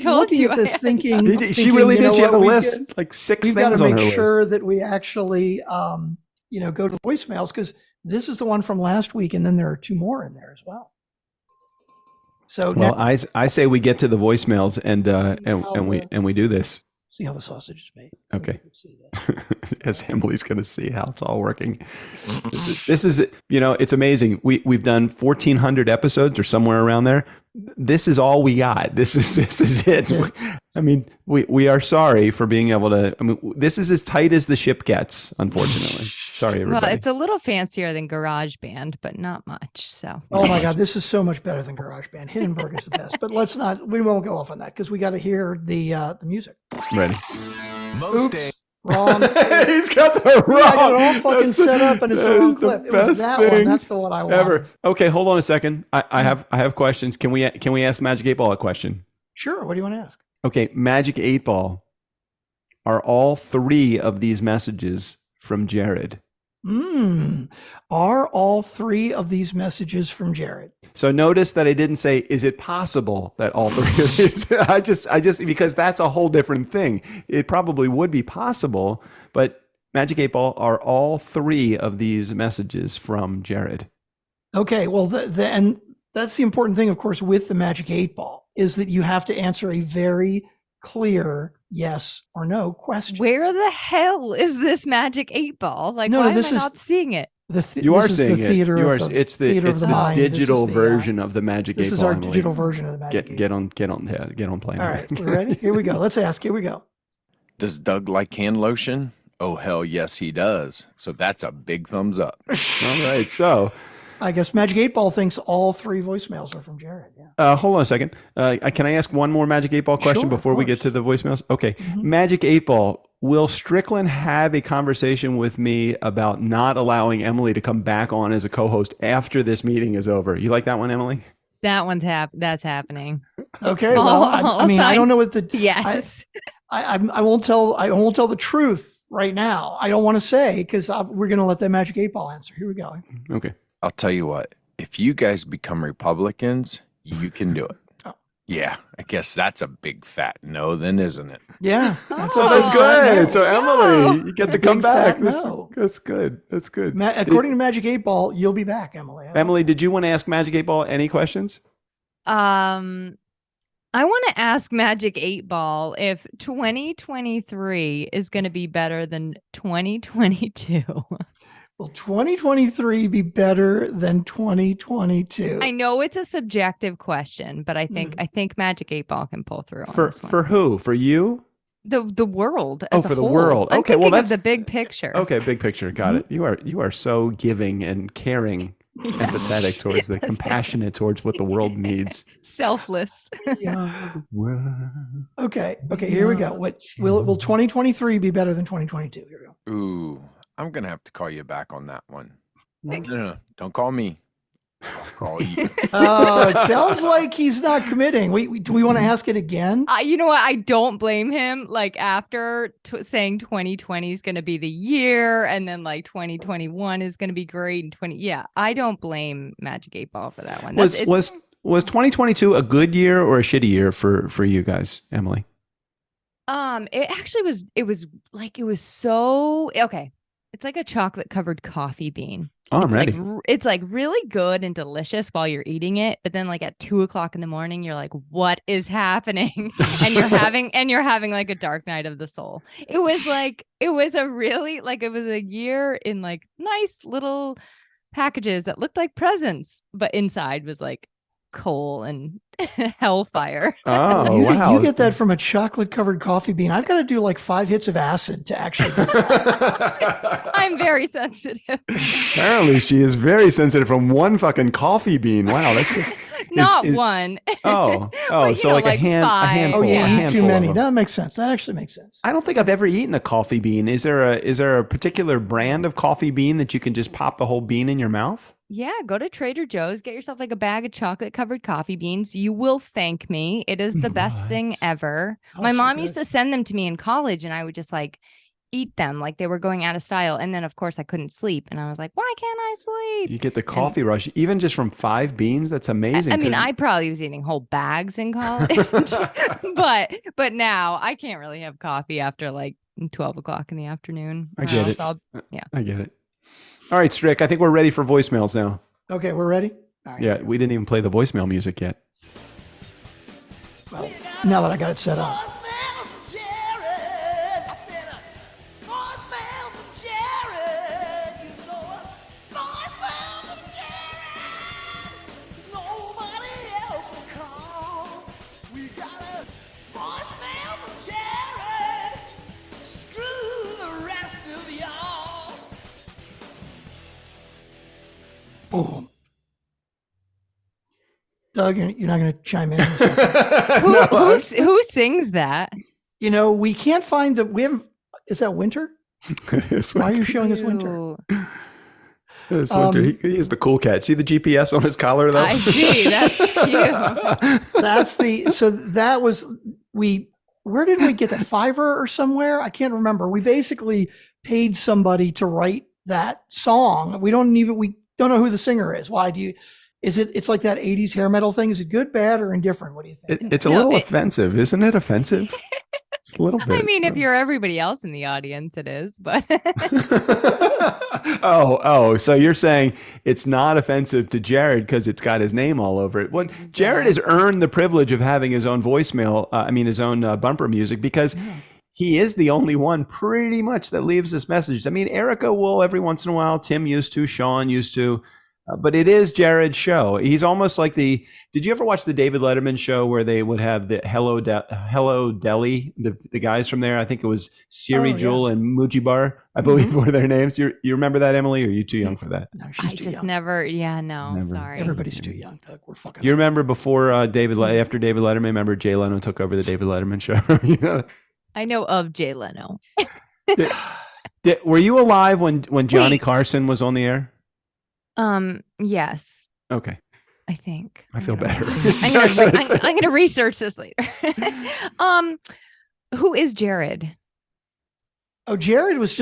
looking at this thinking. She really did. She had a list, like 6 things on her list. We've got to make sure that we actually, go to voicemails, because this is the one from last week, and then there are 2 more in there as well. So, I say we get to the voicemails and we do this. See how the sausage is made. Okay. As Emily's going to see how it's all working. This is it's amazing. We've done 1,400 episodes or somewhere around there. This is all we got. This is it. I mean, we are sorry for being able to. I mean, this is as tight as the ship gets, unfortunately. Sorry, everybody. Well, it's a little fancier than GarageBand, but not much. So. Oh my God, this is so much better than GarageBand. Hindenburg is the best. But we won't go off on that, because we got to hear the music. Ready. Most days. Wrong. He's got the wrong. I got it all fucking set up, and it's the wrong clip. It was that one. That's the one I wanted. Ever. Okay, hold on a second. I have questions. Can we ask Magic 8 Ball a question? Sure. What do you want to ask? Okay, Magic 8 Ball. Are all 3 of these messages from Jared? Are all 3 of these messages from Jared? So notice that I didn't say, is it possible that all 3 of these? I just because that's a whole different thing. It probably would be possible, but Magic 8 Ball, are all 3 of these messages from Jared? Okay, well, and that's the important thing, of course, with the Magic 8 Ball, is that you have to answer a very clear yes or no question. Where the hell is this Magic 8 Ball? Like, why am I not seeing it? You are seeing it. It's the digital version of the Magic 8 Ball. This is our digital version of the Magic 8 Ball. Get on playing. All right, we ready? Here we go. Let's ask. Here we go. Does Doug like hand lotion? Oh, hell yes, he does. So that's a big thumbs up. All right. So I guess Magic 8 Ball thinks all 3 voicemails are from Jared. Yeah. Hold on a second. Can I ask one more Magic 8 Ball question before we get to the voicemails? Okay. Magic 8 Ball, will Strickland have a conversation with me about not allowing Emily to come back on as a co-host after this meeting is over? You like that one, Emily? That one's that's happening. Okay. Well, I mean, I don't know what the yes. I won't tell the truth right now. I don't want to say because we're going to let that Magic 8 Ball answer. Here we go. Okay. I'll tell you what. If you guys become Republicans, you can do it. Oh. Yeah, I guess that's a big fat no, then, isn't it? Yeah. So that's good. So Emily, you get to come back. No. That's good. That's good. According to Magic 8 Ball, you'll be back, Emily. Emily, did you want to ask Magic 8 Ball any questions? I want to ask Magic 8 Ball if 2023 is going to be better than 2022. Will 2023 be better than 2022? I know it's a subjective question, but I think Magic 8 Ball can pull through on this one. For who? For you? The world. Oh, for the world. Okay, well that's the big picture. Okay, big picture. Got it. You are so giving and caring, empathetic towards the compassionate towards what the world needs. Selfless. Yeah. Okay. Here we go. Will 2023 be better than 2022? Here we go. Ooh, I'm gonna have to call you back on that one. No, don't call me. I'll call you. Oh, it sounds like he's not committing. Do we want to ask it again? You know what? I don't blame him. Like after saying 2020 is going to be the year, and then like 2021 is going to be great, and I don't blame Magic 8 Ball for that one. Was 2022 a good year or a shitty year for you guys, Emily? It actually was. It was so okay. It's like a chocolate covered coffee bean. Oh, I'm ready. It's like really good and delicious while you're eating it, but then like at 2:00 in the morning, you're like, "What is happening?" and you're having like a dark night of the soul. It was a year in like nice little packages that looked like presents, but inside was like coal and hellfire. Oh, wow. You get that from a chocolate covered coffee bean. I've got to do like 5 hits of acid to actually get that. I'm very sensitive. Apparently she is very sensitive from one fucking coffee bean. Wow, that's good. Not one. Oh, but, so like a handful. Oh, yeah, a too many. That makes sense. That actually makes sense. I don't think I've ever eaten a coffee bean. Is there a particular brand of coffee bean that you can just pop the whole bean in your mouth? Yeah, go to Trader Joe's, get yourself like a bag of chocolate covered coffee beans. You will thank me. It is the best thing ever. My mom used to send them to me in college, and I would just like eat them like they were going out of style. And then of course I couldn't sleep, and I was like, why can't I sleep? You get the coffee rush even just from 5 beans. That's amazing. I mean, I probably was eating whole bags in college, but now I can't really have coffee after like 12:00 in the afternoon. I get it. Yeah, I get it. All right, Strick, I think we're ready for voicemails now. Okay, we're ready? All right. Yeah, we didn't even play the voicemail music yet. Well, now that I got it set up. Boom. Doug, you're not going to chime in. Who sings that? You know, we can't find is that Winter? Why are you showing us Winter? It's Winter. He is the cool cat. See the GPS on his collar though? I see. That's cute. Where did we get that? Fiverr or somewhere? I can't remember. We basically paid somebody to write that song. We don't know who the singer is. Why do you? It's like that 80s hair metal thing. Is it good, bad, or indifferent? What do you think? It's a little offensive, isn't it? Offensive? It's a little bit. I mean, if you're everybody else in the audience, it is, but. So you're saying it's not offensive to Jared because it's got his name all over it. Well, exactly. Jared has earned the privilege of having his own voicemail. His own bumper music because he is the only one pretty much that leaves us messages. I mean, Erica will every once in a while. Tim used to. Sean used to. But it is Jared's show. He's almost like did you ever watch the David Letterman show where they would have the Hello Deli, the guys from there? I think it was Siri Jewel and Mujibar, I believe were their names. You remember that, Emily, or are you too young for that? No, she's too young. Never. Sorry. Everybody's too young, Doug. We're fucking. Do you remember before after David Letterman, remember Jay Leno took over the David Letterman show? I know of Jay Leno. Were you alive when Johnny Carson was on the air? Yes. Okay. I think. I feel better. I'm gonna research this later. Who is Jared? Oh, Jared was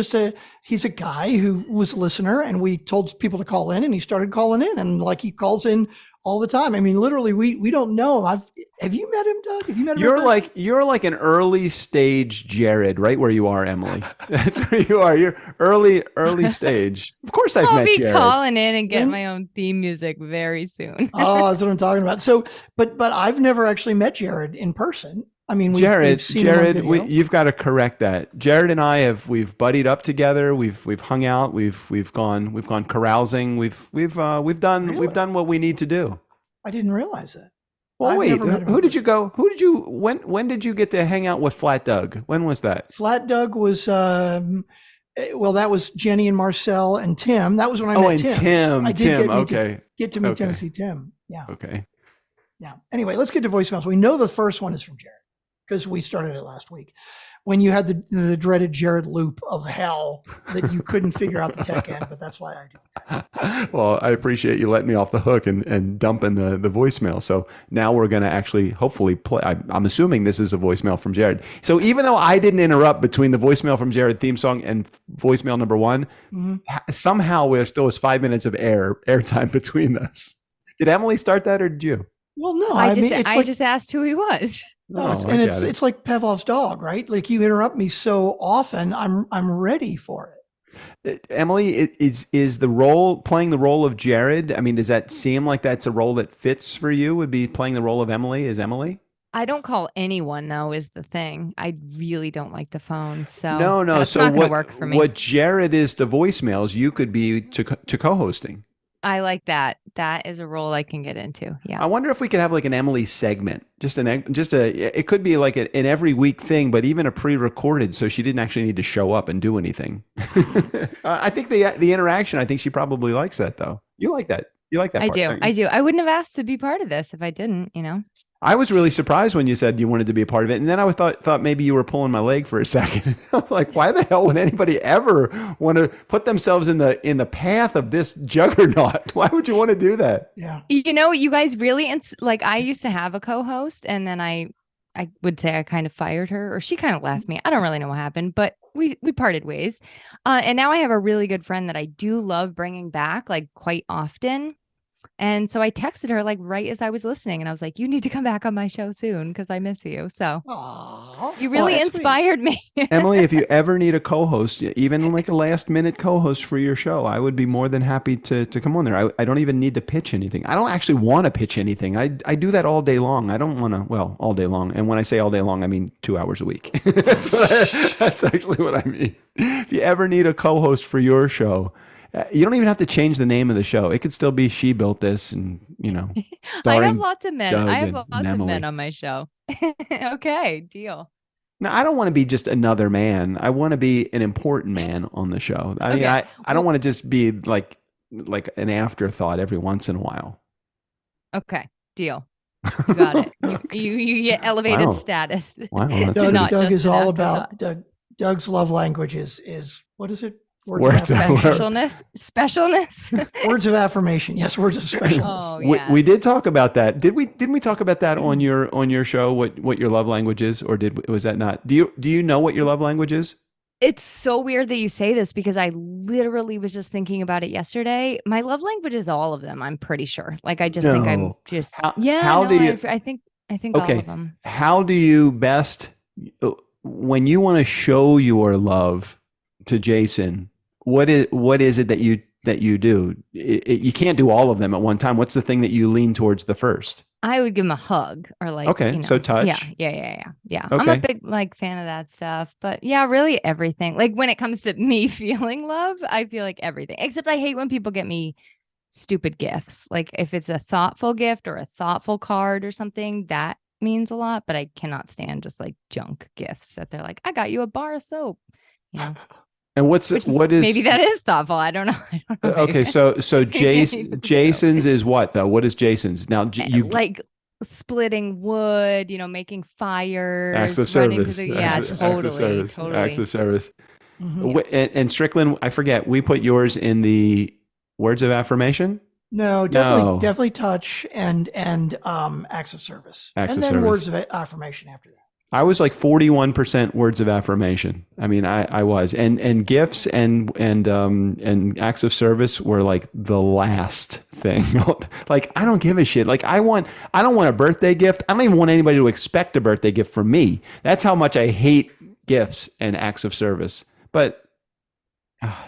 he's a guy who was a listener, and we told people to call in, and he started calling in, and like he calls in all the time. I mean, literally, we don't know him. Have you met him, Doug? Have you met him? You're like an early stage Jared, right where you are, Emily. That's where you are. You're early stage. Of course, I'll met Jared. I'll be calling in and get my own theme music very soon. Oh, that's what I'm talking about. So, but I've never actually met Jared in person. I mean, Jared, seen him on video. you've got to correct that. Jared and I we've buddied up together. We've hung out. We've gone carousing. We've done what we need to do. I didn't realize that. Well, wait. Who did you go? When did you get to hang out with Flat Doug? When was that? Flat Doug was that was Jenny and Marcel and Tim. That was when I met Tim. I did get to meet Tennessee Tim. Yeah. Okay. Yeah. Anyway, let's get to voicemails. We know the first one is from Jared, because we started it last week when you had the dreaded Jared loop of hell that you couldn't figure out the tech end, but that's why I do. Well, I appreciate you letting me off the hook and dumping the voicemail. So now we're going to actually hopefully play. I'm assuming this is a voicemail from Jared. So even though I didn't interrupt between the voicemail from Jared theme song and voicemail number one, somehow there still was 5 minutes of airtime between us. Did Emily start that or did you? Well, no, I just asked who he was. No, it's like Pavlov's dog, right? Like you interrupt me so often, I'm ready for it. Emily, is playing the role of Jared? I mean, does that seem like that's a role that fits for you? Would be playing the role of Emily? Is Emily? I don't call anyone though. Is the thing. I really don't like the phone. So no. That's so not gonna work for me. What Jared is to voicemails, you could be to co-hosting. I like that. That is a role I can get into. Yeah. I wonder if we could have like an Emily segment, it could be like an every week thing, but even a pre-recorded, so she didn't actually need to show up and do anything. I think the interaction. I think she probably likes that though. You like that? You like that? I do. I do. I wouldn't have asked to be part of this if I didn't. I was really surprised when you said you wanted to be a part of it. And then I thought maybe you were pulling my leg for a second. I'm like, why the hell would anybody ever want to put themselves in the path of this juggernaut? Why would you want to do that? Yeah. You guys really, I used to have a co-host and then I would say I kind of fired her or she kind of left me. I don't really know what happened, but we parted ways. And now I have a really good friend that I do love bringing back like quite often. And so I texted her like right as I was listening and I was like, you need to come back on my show soon because I miss you. So you really inspired me. Emily, if you ever need a co-host, even like a last minute co-host for your show, I would be more than happy to come on there. I don't even need to pitch anything. I don't actually want to pitch anything. I do that all day long. I don't want to, all day long. And when I say all day long, I mean 2 hours a week. That's actually what I mean. If you ever need a co-host for your show, you don't even have to change the name of the show. It could still be She Built This and, I have lots of men. Doug I have lots of men on my show. Okay, deal. No, I don't want to be just another man. I want to be an important man on the show. I mean, I don't want to just be like an afterthought every once in a while. Okay, deal. You got it. You get elevated status. Wow, Doug is all about Doug's love language is what is it? Specialness. Words of affirmation. Yes, words of specialness. Oh, yes. We did talk about that. Didn't we talk about that on your show? What your love language is, or was that not? Do you know what your love language is? It's so weird that you say this because I literally was just thinking about it yesterday. My love language is all of them. I'm pretty sure. Like I just think I'm just I think all of them. How do you best when you want to show your love to Jason? What is it that you do? You can't do all of them at one time. What's the thing that you lean towards the first? I would give him a hug or like, so touch. Yeah. Okay. I'm a big fan of that stuff, but yeah, really everything. Like when it comes to me feeling love, I feel like everything, except I hate when people get me stupid gifts. Like if it's a thoughtful gift or a thoughtful card or something, that means a lot. But I cannot stand just like junk gifts that they're like, I got you a bar of soap. You know. And what is maybe that is thoughtful. I don't know. Okay, so Jason's is what though? What is Jason's? Now you like splitting wood, making fires, acts of service. totally. Acts of service. Mm-hmm. And Strickland, I forget, we put yours in the words of affirmation? No, definitely touch and acts of service. And then words of affirmation after that. I was like 41% words of affirmation. I mean, I was, and gifts and acts of service were like the last thing. Like, I don't give a shit. Like, I don't want a birthday gift. I don't even want anybody to expect a birthday gift from me. That's how much I hate gifts and acts of service. But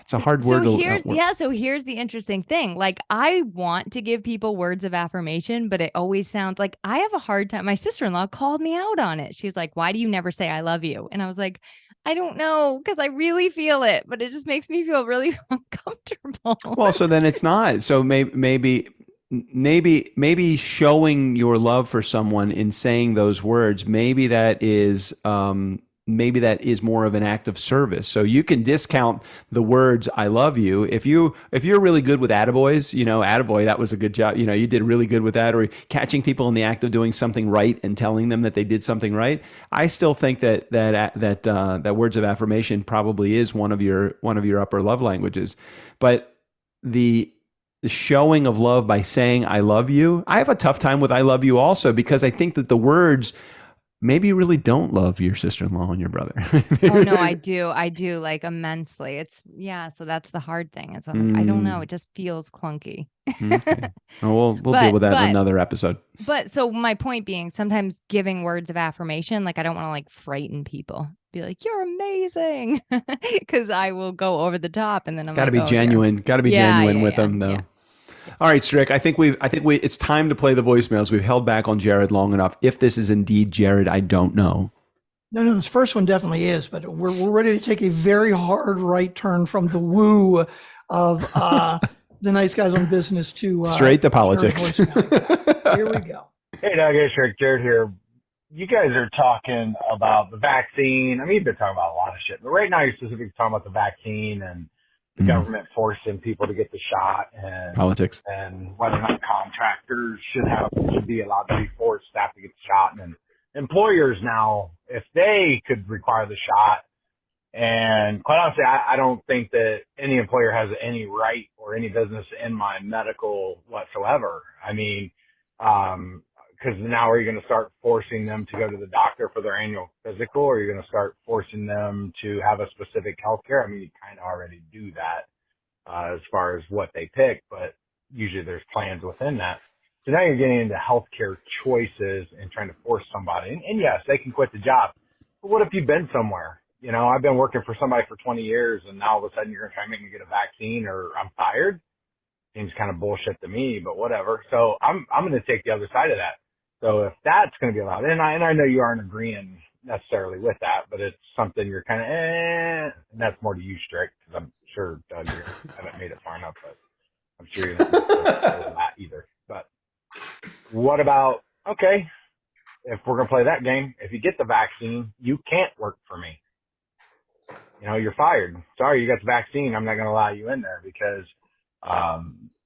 it's a hard word. So here's the interesting thing. Like, I want to give people words of affirmation, but it always sounds like I have a hard time. My sister-in-law called me out on it. She's like, why do you never say I love you? And I was like, I don't know, because I really feel it, but it just makes me feel really uncomfortable. Well, so then it's not. So maybe showing your love for someone in saying those words, maybe that is more of an act of service. So you can discount the words "I love you" if you're really good with attaboys. Attaboy, that was a good job. You did really good with that. Or catching people in the act of doing something right and telling them that they did something right. I still think that words of affirmation probably is one of your upper love languages. But the showing of love by saying "I love you," I have a tough time with "I love you" also, because I think that the words. Maybe you really don't love your sister-in-law and your brother. Oh no, I do like immensely. So that's the hard thing. I don't know. It just feels clunky. Okay. Well, we'll deal with that in another episode. But so my point being, sometimes giving words of affirmation, like I don't want to like frighten people. Be like, you're amazing, because I will go over the top, and then I'm gotta be genuine. Got to be genuine with them, though. Yeah. All right, Strick. I think it's time to play the voicemails. We've held back on Jared long enough. If this is indeed Jared, I don't know. No, this first one definitely is, but we're ready to take a very hard right turn from the woo of the nice guys on business to straight to politics. Here we go. Hey, Doug, it's Rick. Jared here. You guys are talking about the vaccine. I mean, you've been talking about a lot of shit, but right now you're specifically talking about the vaccine and the government forcing people to get the shot, and politics, and whether or not contractors should be allowed to be forced staff to get the shot, and employers now, if they could require the shot. And quite honestly, I don't think that any employer has any right or any business in my medical whatsoever. I mean, because now are you going to start forcing them to go to the doctor for their annual physical, or are you going to start forcing them to have a specific health care? I mean, you kind of already do that as far as what they pick, but usually there's plans within that. So now you're getting into healthcare choices and trying to force somebody. And yes, they can quit the job. But what if you've been somewhere? I've been working for somebody for 20 years, and now all of a sudden you're going to try and make me get a vaccine or I'm fired? Seems kind of bullshit to me, but whatever. So I'm going to take the other side of that. So if that's going to be allowed, and I know you aren't agreeing necessarily with that, but it's something you're kind of, and that's more to you, Strick, because I'm sure, Doug, you haven't made it far enough, but I'm sure you're not that either. But what about, okay, if we're going to play that game, if you get the vaccine, you can't work for me. You're fired. Sorry, you got the vaccine. I'm not going to allow you in there because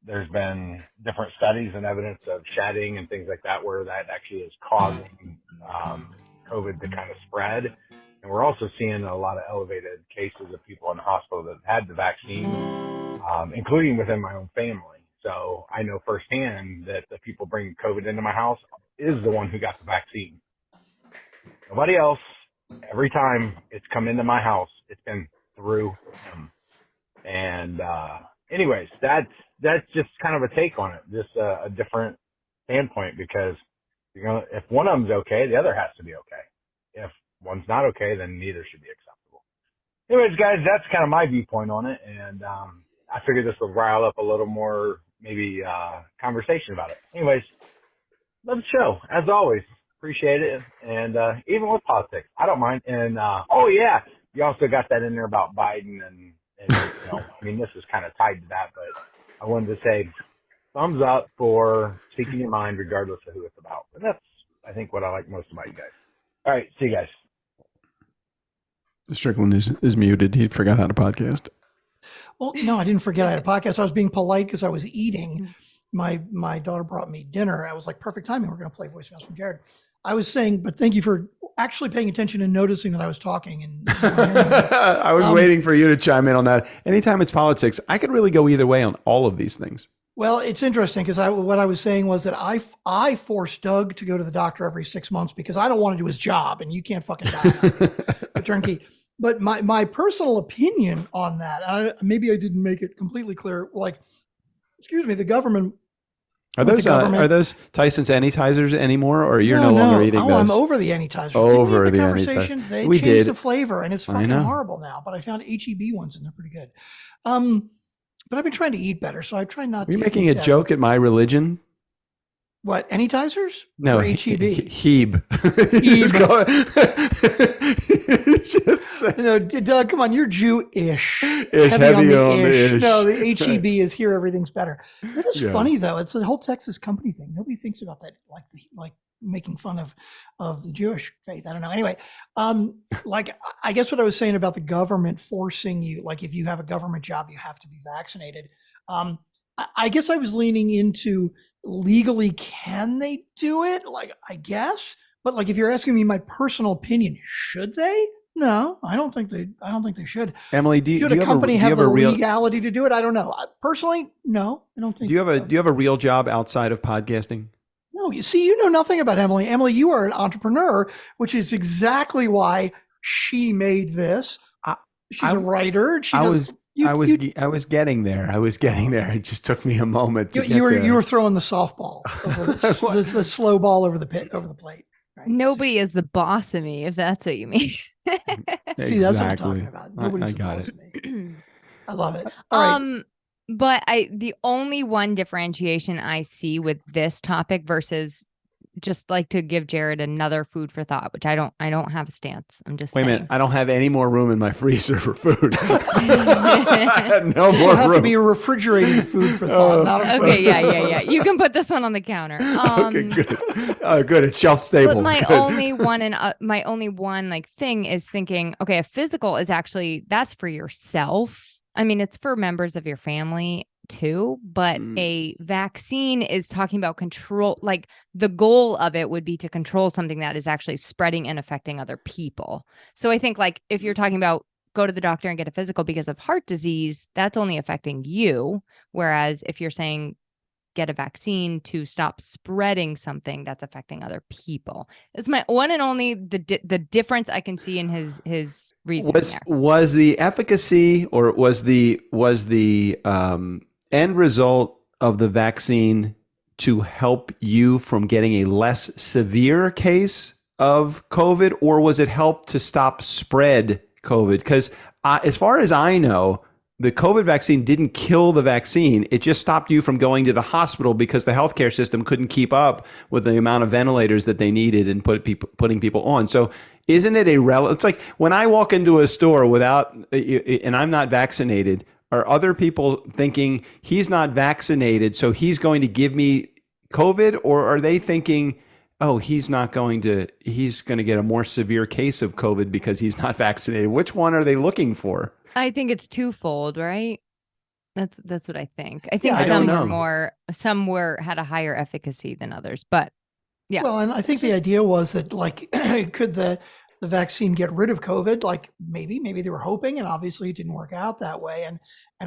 there's been different studies and evidence of shedding and things like that where that actually is causing COVID to kind of spread. And we're also seeing a lot of elevated cases of people in the hospital that had the vaccine, including within my own family. So I know firsthand that the people bringing COVID into my house is the one who got the vaccine. Nobody else. Every time it's come into my house, it's been through him. And anyways, that's just kind of a take on it, just a different standpoint, because if one of them's okay, the other has to be okay. If one's not okay, then neither should be acceptable. Anyways, guys, that's kind of my viewpoint on it, and I figured this would rile up a little more, maybe conversation about it. Anyways, love the show as always. Appreciate it, and even with politics, I don't mind. And oh yeah, you also got that in there about Biden, and I mean, this is kind of tied to that, but I wanted to say thumbs up for speaking your mind regardless of who it's about. But that's, I think, what I like most about you guys. All right. See you guys. Strickland is muted. He forgot how to podcast. Well, no, I didn't forget I had a podcast. I was being polite because I was eating. My daughter brought me dinner. I was like, perfect timing. We're going to play voicemails from Jared. I was saying, but thank you for actually paying attention and noticing that I was talking. And I was waiting for you to chime in on that. Anytime it's politics, I could really go either way on all of these things. Well, it's interesting because what I was saying was that I forced Doug to go to the doctor every 6 months because I don't want to do his job, and you can't fucking die the turnkey. But my personal opinion on that, maybe I didn't make it completely clear. Like, excuse me, the government. Are those Tyson's Anytizers anymore, or you're no longer eating those? I'm over the Anytizers. Over the Anytizers. They changed the flavor, and it's fucking horrible now. But I found HEB ones, and they're pretty good. But I've been trying to eat better, so I try not to. Are you making a joke at my religion? What, Anytizers? No, HEB. Heb. No, Doug, come on, you're Jewish. Heavy on the ish. No, the HEB is here. Everything's better. It is funny though. It's a whole Texas company thing. Nobody thinks about that, like making fun of the Jewish faith. I don't know. Anyway, like I guess what I was saying about the government forcing you, like if you have a government job, you have to be vaccinated. I guess I was leaning into legally, can they do it? Like, I guess, but like if you're asking me my personal opinion, should they? No, I don't think they should. Emily, should a company have the legality to do it? I don't know. Personally, no, I don't think. Do you have a real job outside of podcasting? No, you know nothing about Emily. Emily, you are an entrepreneur, which is exactly why she made this. She's a writer. I was getting there. It just took me a moment to get there. You were throwing the softball, the slow ball over the plate. Right? Nobody is the boss of me, if that's what you mean. See, that's what I'm talking about. Nobody's the boss of me. I love it. All right. But the only one differentiation I see with this topic versus just like to give Jared another food for thought, which I don't have a stance. I'm just saying. Wait a minute. I don't have any more room in my freezer for food. No more room. To be a refrigerated food for thought. Okay. Yeah. You can put this one on the counter. Okay, good. Good. It's shelf stable. But my only one like thing is thinking, okay, a physical is actually, that's for yourself. I mean, it's for members of your family too, but a vaccine is talking about control. Like the goal of it would be to control something that is actually spreading and affecting other people. So I think like if you're talking about go to the doctor and get a physical because of heart disease, that's only affecting you. Whereas if you're saying get a vaccine to stop spreading something that's affecting other people, it's my one and only the difference I can see in his reasoning. Was the efficacy or was the end result of the vaccine to help you from getting a less severe case of COVID, or was it help to stop spread COVID? Because as far as I know, the COVID vaccine didn't kill the vaccine. It just stopped you from going to the hospital because the healthcare system couldn't keep up with the amount of ventilators that they needed and putting people on. So isn't it it's like when I walk into a store and I'm not vaccinated, are other people thinking he's not vaccinated, so he's going to give me COVID? Or are they thinking, oh, he's going to get a more severe case of COVID because he's not vaccinated? Which one are they looking for? I think it's twofold, right? That's what I think. I think some had a higher efficacy than others, but yeah. Well, and I think the idea was that like, could the vaccine get rid of COVID? Like maybe they were hoping, and obviously it didn't work out that way. And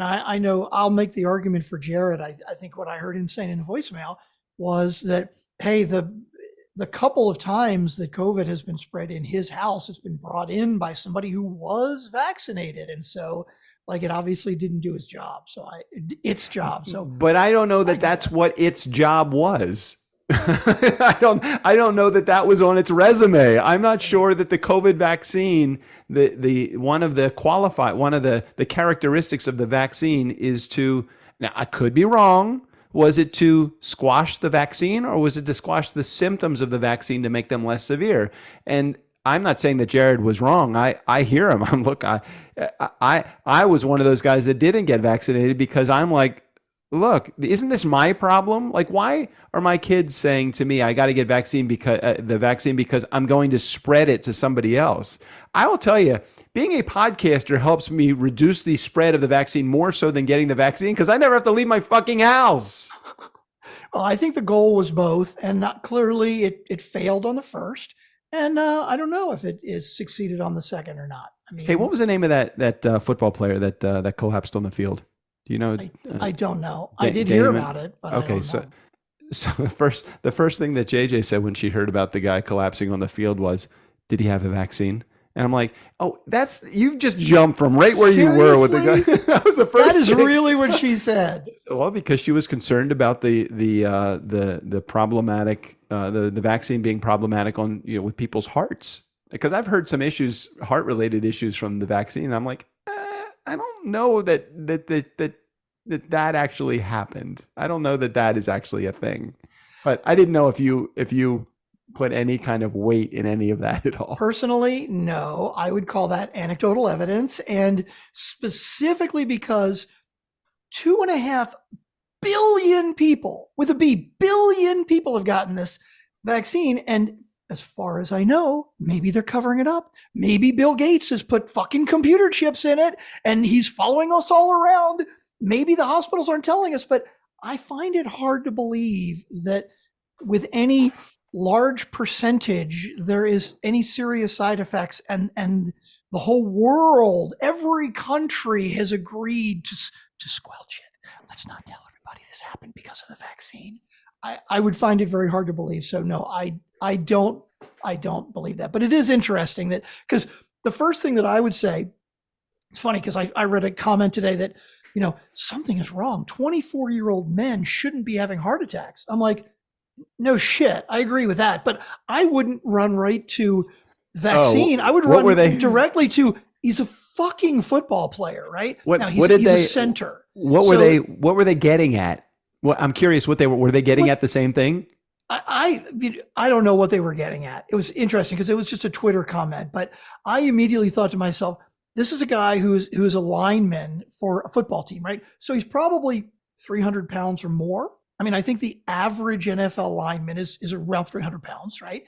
I know I'll make the argument for Jared. I think what I heard him saying in the voicemail was that, hey, the couple of times that COVID has been spread in his house, it's been brought in by somebody who was vaccinated. And so like it obviously didn't do its job. So its job. So, but I don't know that that's what its job was. I don't know that was on its resume. I'm not sure that the COVID vaccine, one of the characteristics of the vaccine is to, now I could be wrong. Was it to squash the vaccine, or was it to squash the symptoms of the vaccine to make them less severe? And I'm not saying that Jared was wrong. I hear him. I was one of those guys that didn't get vaccinated because I'm like, look, isn't this my problem? Like, why are my kids saying to me, I got to get the vaccine because I'm going to spread it to somebody else? I will tell you, being a podcaster helps me reduce the spread of the vaccine more so than getting the vaccine because I never have to leave my fucking house. Well, I think the goal was both, and not clearly it failed on the first. And I don't know if it is succeeded on the second or not. I mean, hey, what was the name of that football player that collapsed on the field? Do you know? I don't know. I did hear about it, but okay. So the first thing that JJ said when she heard about the guy collapsing on the field was, "Did he have a vaccine?" And I'm like, "Oh, you've just jumped from right where you were with the guy." That was the first. That is really what she said. Well, because she was concerned about the problematic the vaccine being problematic on with people's hearts. Because I've heard some heart related issues from the vaccine. And I'm like, I don't know that actually happened. I don't know that is actually a thing. But I didn't know if you put any kind of weight in any of that at all. Personally, no. I would call that anecdotal evidence, and specifically because 2.5 billion people with a billion people have gotten this vaccine, and as far as I know, maybe they're covering it up. Maybe Bill Gates has put fucking computer chips in it and he's following us all around. Maybe the hospitals aren't telling us, but I find it hard to believe that with any large percentage there is any serious side effects, and the whole world, every country has agreed to squelch it. Let's not tell everybody this happened because of the vaccine. I would find it very hard to believe. So no, I don't believe that. But it is interesting that, because the first thing that I would say, it's funny because I read a comment today that, something is wrong. 24-year-old men shouldn't be having heart attacks. I'm like, no shit. I agree with that. But I wouldn't run right to vaccine. I would run directly to, he's a fucking football player, right? He's a center. What were they getting at? Well, I'm curious what were they getting at the same thing? I don't know what they were getting at. It was interesting because it was just a Twitter comment, but I immediately thought to myself, this is a guy who's a lineman for a football team, right? So he's probably 300 pounds or more. I mean, I think the average NFL lineman is around 300 pounds, right?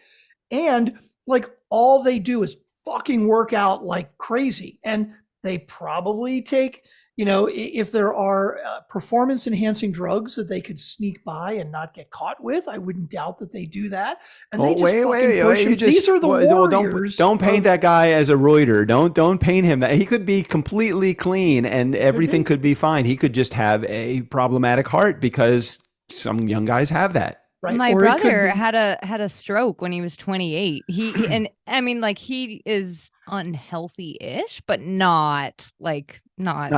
And like all they do is fucking work out like crazy. And they probably take, if there are performance enhancing drugs that they could sneak by and not get caught with, I wouldn't doubt that they do that. And they just push him. These are the warriors. Don't paint that guy as a roider. Don't paint him that. He could be completely clean and everything could be fine. He could just have a problematic heart because some young guys have that. Right. My brother had a stroke when he was 28. He is unhealthy-ish, but not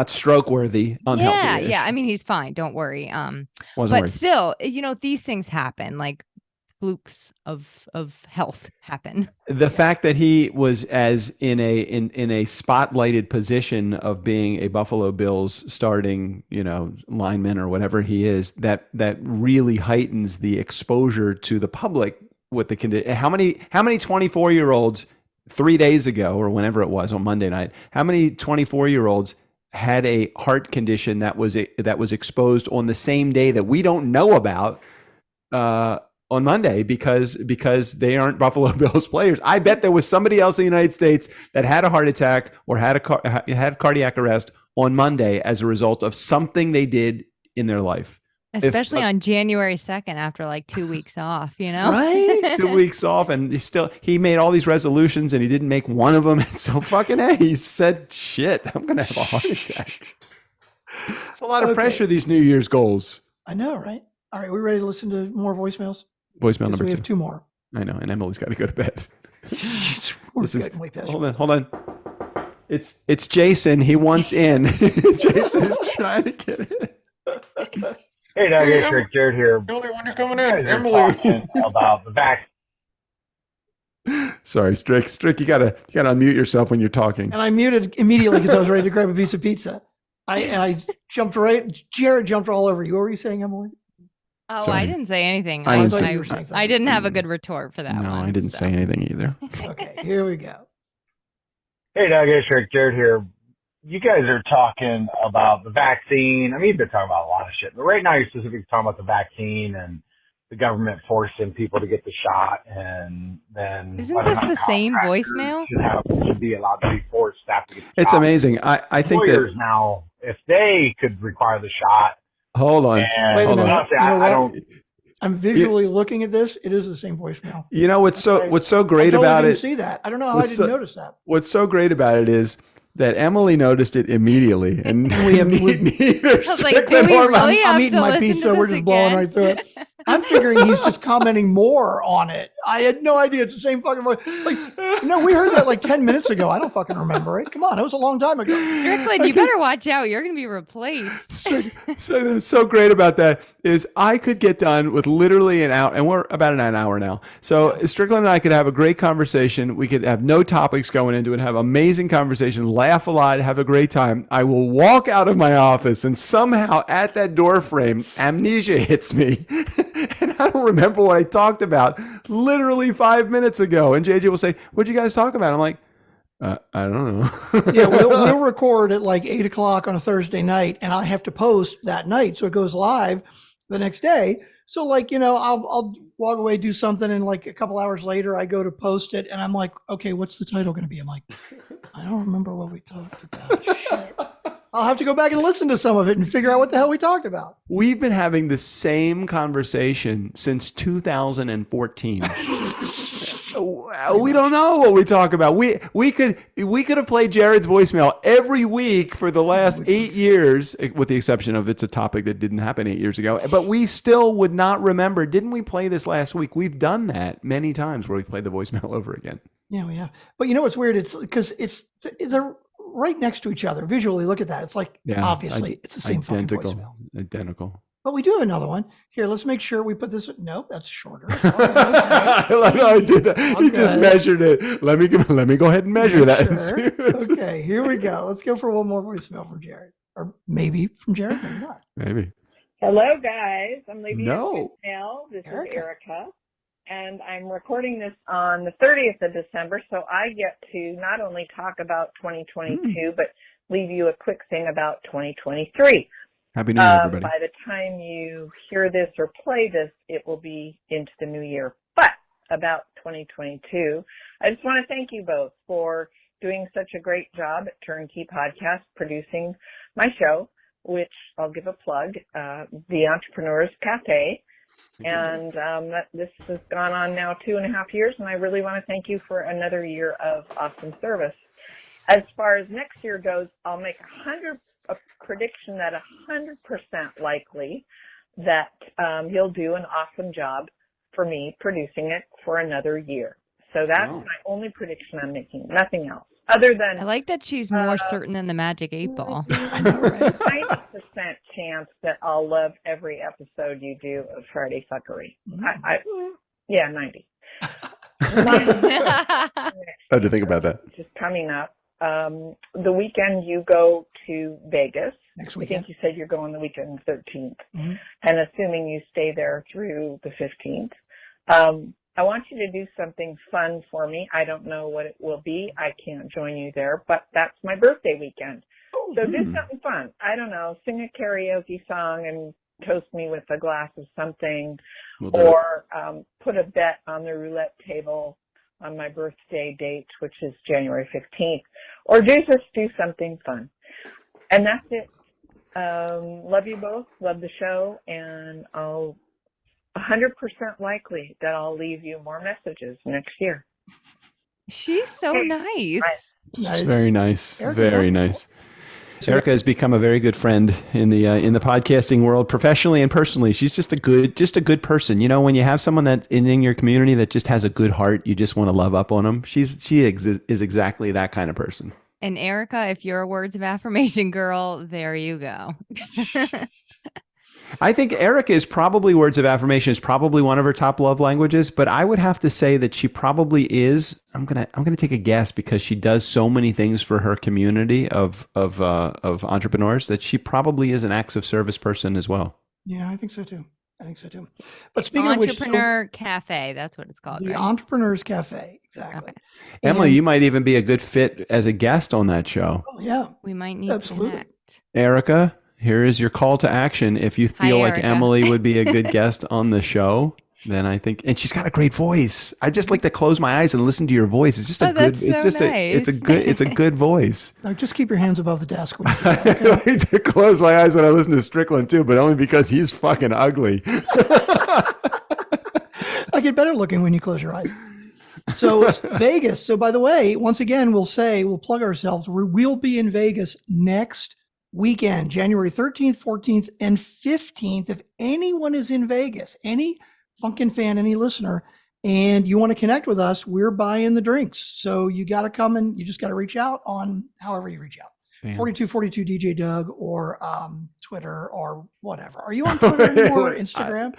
stroke worthy. Unhealthy-ish. Yeah. I mean, he's fine. Don't worry. Wasn't but worried. Still, these things happen. Like flukes of health happen. The fact that he was in a spotlighted position of being a Buffalo Bills starting, lineman or whatever he is, that really heightens the exposure to the public with the condition. How many 24-year-olds 3 days ago or whenever it was on Monday night, how many 24-year-olds had a heart condition that was exposed on the same day that we don't know about on Monday because they aren't Buffalo Bills players? I bet there was somebody else in the United States that had a heart attack or had cardiac arrest on Monday as a result of something they did in their life. Especially on January 2nd after like 2 weeks off, Right? 2 weeks off, and he made all these resolutions and he didn't make one of them. And so he said, shit, I'm going to have a heart attack. It's a lot of pressure, these New Year's goals. I know, right? All right, we ready to listen to more voicemails? Voicemail number 2. We have 2 more. I know, and Emily's got to go to bed. Hold on. It's Jason. He wants in. Jason is trying to get in. Hey, Doug, it's Strick. Jared here. The only one who's coming in, Emily. About the vaccine. Sorry, Strick. Strick, you gotta unmute yourself when you're talking. And I muted immediately because I was ready to grab a piece of pizza. I jumped right. Jared jumped all over you. What were you saying, Emily? Oh, Sorry. I didn't say anything. I didn't have a good retort for that one. No, I didn't say anything either. Okay, here we go. Hey, Doug, it's Strick. Jared here. you guys are talking about the vaccine. I mean, you've been talking about a lot of shit, but right now you're specifically talking about the vaccine and the government forcing people to get the shot, and then isn't this the same voicemail? Should be allowed to be forced staff to get the It's shot. amazing. I think Employers that now, if they could require the shot, hold on. Wait a and minute. honestly, You know I what? don't. I'm visually looking at this. It is the same voicemail. You know what's so great I totally about didn't it? see that. I don't know how I didn't notice that. What's so great about it is that Emily noticed it immediately, and neither was like, do we Strickland or really have I'm eating to my listen pizza. to We're this just blowing again? right through it. I'm figuring he's just commenting more on it. I had no idea it's the same fucking voice. Like, no, we heard that like 10 minutes ago. I don't fucking remember it. Come on, it was a long time ago. Strickland, you better watch out. You're going to be replaced. So that's so great about that is I could get done with literally an hour, and we're about an hour now. So Strickland and I could have a great conversation. We could have no topics going into it, have amazing conversation, laugh a lot, have a great time. I will walk out of my office, and somehow at that door frame, amnesia hits me. And I don't remember what I talked about literally 5 minutes ago. And JJ will say, "What'd you guys talk about?" I'm like, I don't know. Yeah, we'll record at like 8:00 on a Thursday night, and I have to post that night, so it goes live the next day. So like, I'll walk away, do something, and like a couple hours later, I go to post it, and I'm like, okay, what's the title going to be? I'm like, I don't remember what we talked about. Shit. I'll have to go back and listen to some of it and figure out what the hell we talked about. We've been having the same conversation since 2014. We don't know what we talk about. We could have played Jared's voicemail every week for the last 8 years, with the exception of it's a topic that didn't happen 8 years ago. But we still would not remember. Didn't we play this last week? We've done that many times where we played the voicemail over again. Yeah, we have. But you know what's weird? It's because they're right next to each other. Visually, look at that. It's like, obviously, it's the same fucking voicemail. Identical. But we do have another one. Here, let's make sure we put this. Nope, that's shorter. Okay. I did that. Okay. You just measured it. Let me go ahead and measure that. And Sure. see Okay, here we go. Let's go for one more voicemail from Jared. Or maybe from Jared, maybe not. Maybe. Hello, guys. I'm leaving you a No. voicemail. This Erica. is Erica. And I'm recording this on the 30th of December, so I get to not only talk about 2022, but leave you a quick thing about 2023. Happy New Year, everybody. By the time you hear this or play this, it will be into the new year. But about 2022, I just want to thank you both for doing such a great job at TurnKey Podcast, producing my show, which I'll give a plug, The Entrepreneur's Cafe. And this has gone on now 2.5 years, and I really want to thank you for another year of awesome service. As far as next year goes, I'll make a prediction that 100% likely that he'll do an awesome job for me producing it for another year. So that's my only prediction I'm making, nothing else. Other than I like that she's more certain than the Magic 8-Ball. 90% chance that I'll love every episode you do of Friday Fuckery. 90. I had to think about that. Just coming up. The weekend you go to Vegas. Next I weekend. think you said you're going the weekend 13th. Mm-hmm. And assuming you stay there through the 15th. I want you to do something fun for me. I don't know what it will be. I can't join you there, but that's my birthday weekend. So do something fun. I don't know, sing a karaoke song and toast me with a glass of something, or put a bet on the roulette table on my birthday date, which is January 15th, or just do something fun. And that's it. Love you both, love the show, and I'll 100% likely that I'll leave you more messages next year. She's so nice. Nice. Very nice. Erica, Very nice. Erica has become a very good friend in the podcasting world, professionally and personally. She's just a good person. You know, when you have someone that in your community that just has a good heart, you just want to love up on them. She is exactly that kind of person. And Erica, if you're a words of affirmation girl, there you go. I think Erica is probably words of affirmation is probably one of her top love languages, but I would have to say that she probably is. I'm gonna take a guess because she does so many things for her community of entrepreneurs that she probably is an acts of service person as well. Yeah, I think so too. I think so too. But speaking of which, Entrepreneur Cafe, that's what it's called. The right? Entrepreneurs Cafe, exactly. Okay. Emily, And- you might even be a good fit as a guest on that show. Oh, yeah. We might need Absolutely. to connect. Erica, here is your call to action. If you feel like Erica. Emily would be a good guest on the show, then I think, and she's got a great voice. I just like to close my eyes and listen to your voice. It's just a good, that's it's so just nice. it's a good voice. Now, just keep your hands above the desk. When you do that, I okay? like to close my eyes when I listen to Strickland too, but only because he's fucking ugly. I get better looking when you close your eyes. So it's Vegas. So by the way, once again, we'll plug ourselves. We'll be in Vegas next weekend, January 13th, 14th, and 15th. If anyone is in Vegas, any Funkin' fan, any listener, and you want to connect with us, we're buying the drinks. So you got to come and you just got to reach out on however you reach out. Damn. 4242 DJ Doug or Twitter or whatever. Are you on Twitter anymore or Instagram?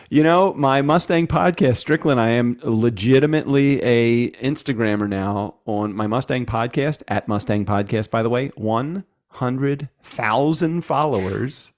You know, my Mustang podcast, Strickland, I am legitimately a Instagrammer now on my Mustang podcast, at Mustang Podcast, by the way, 100,000 followers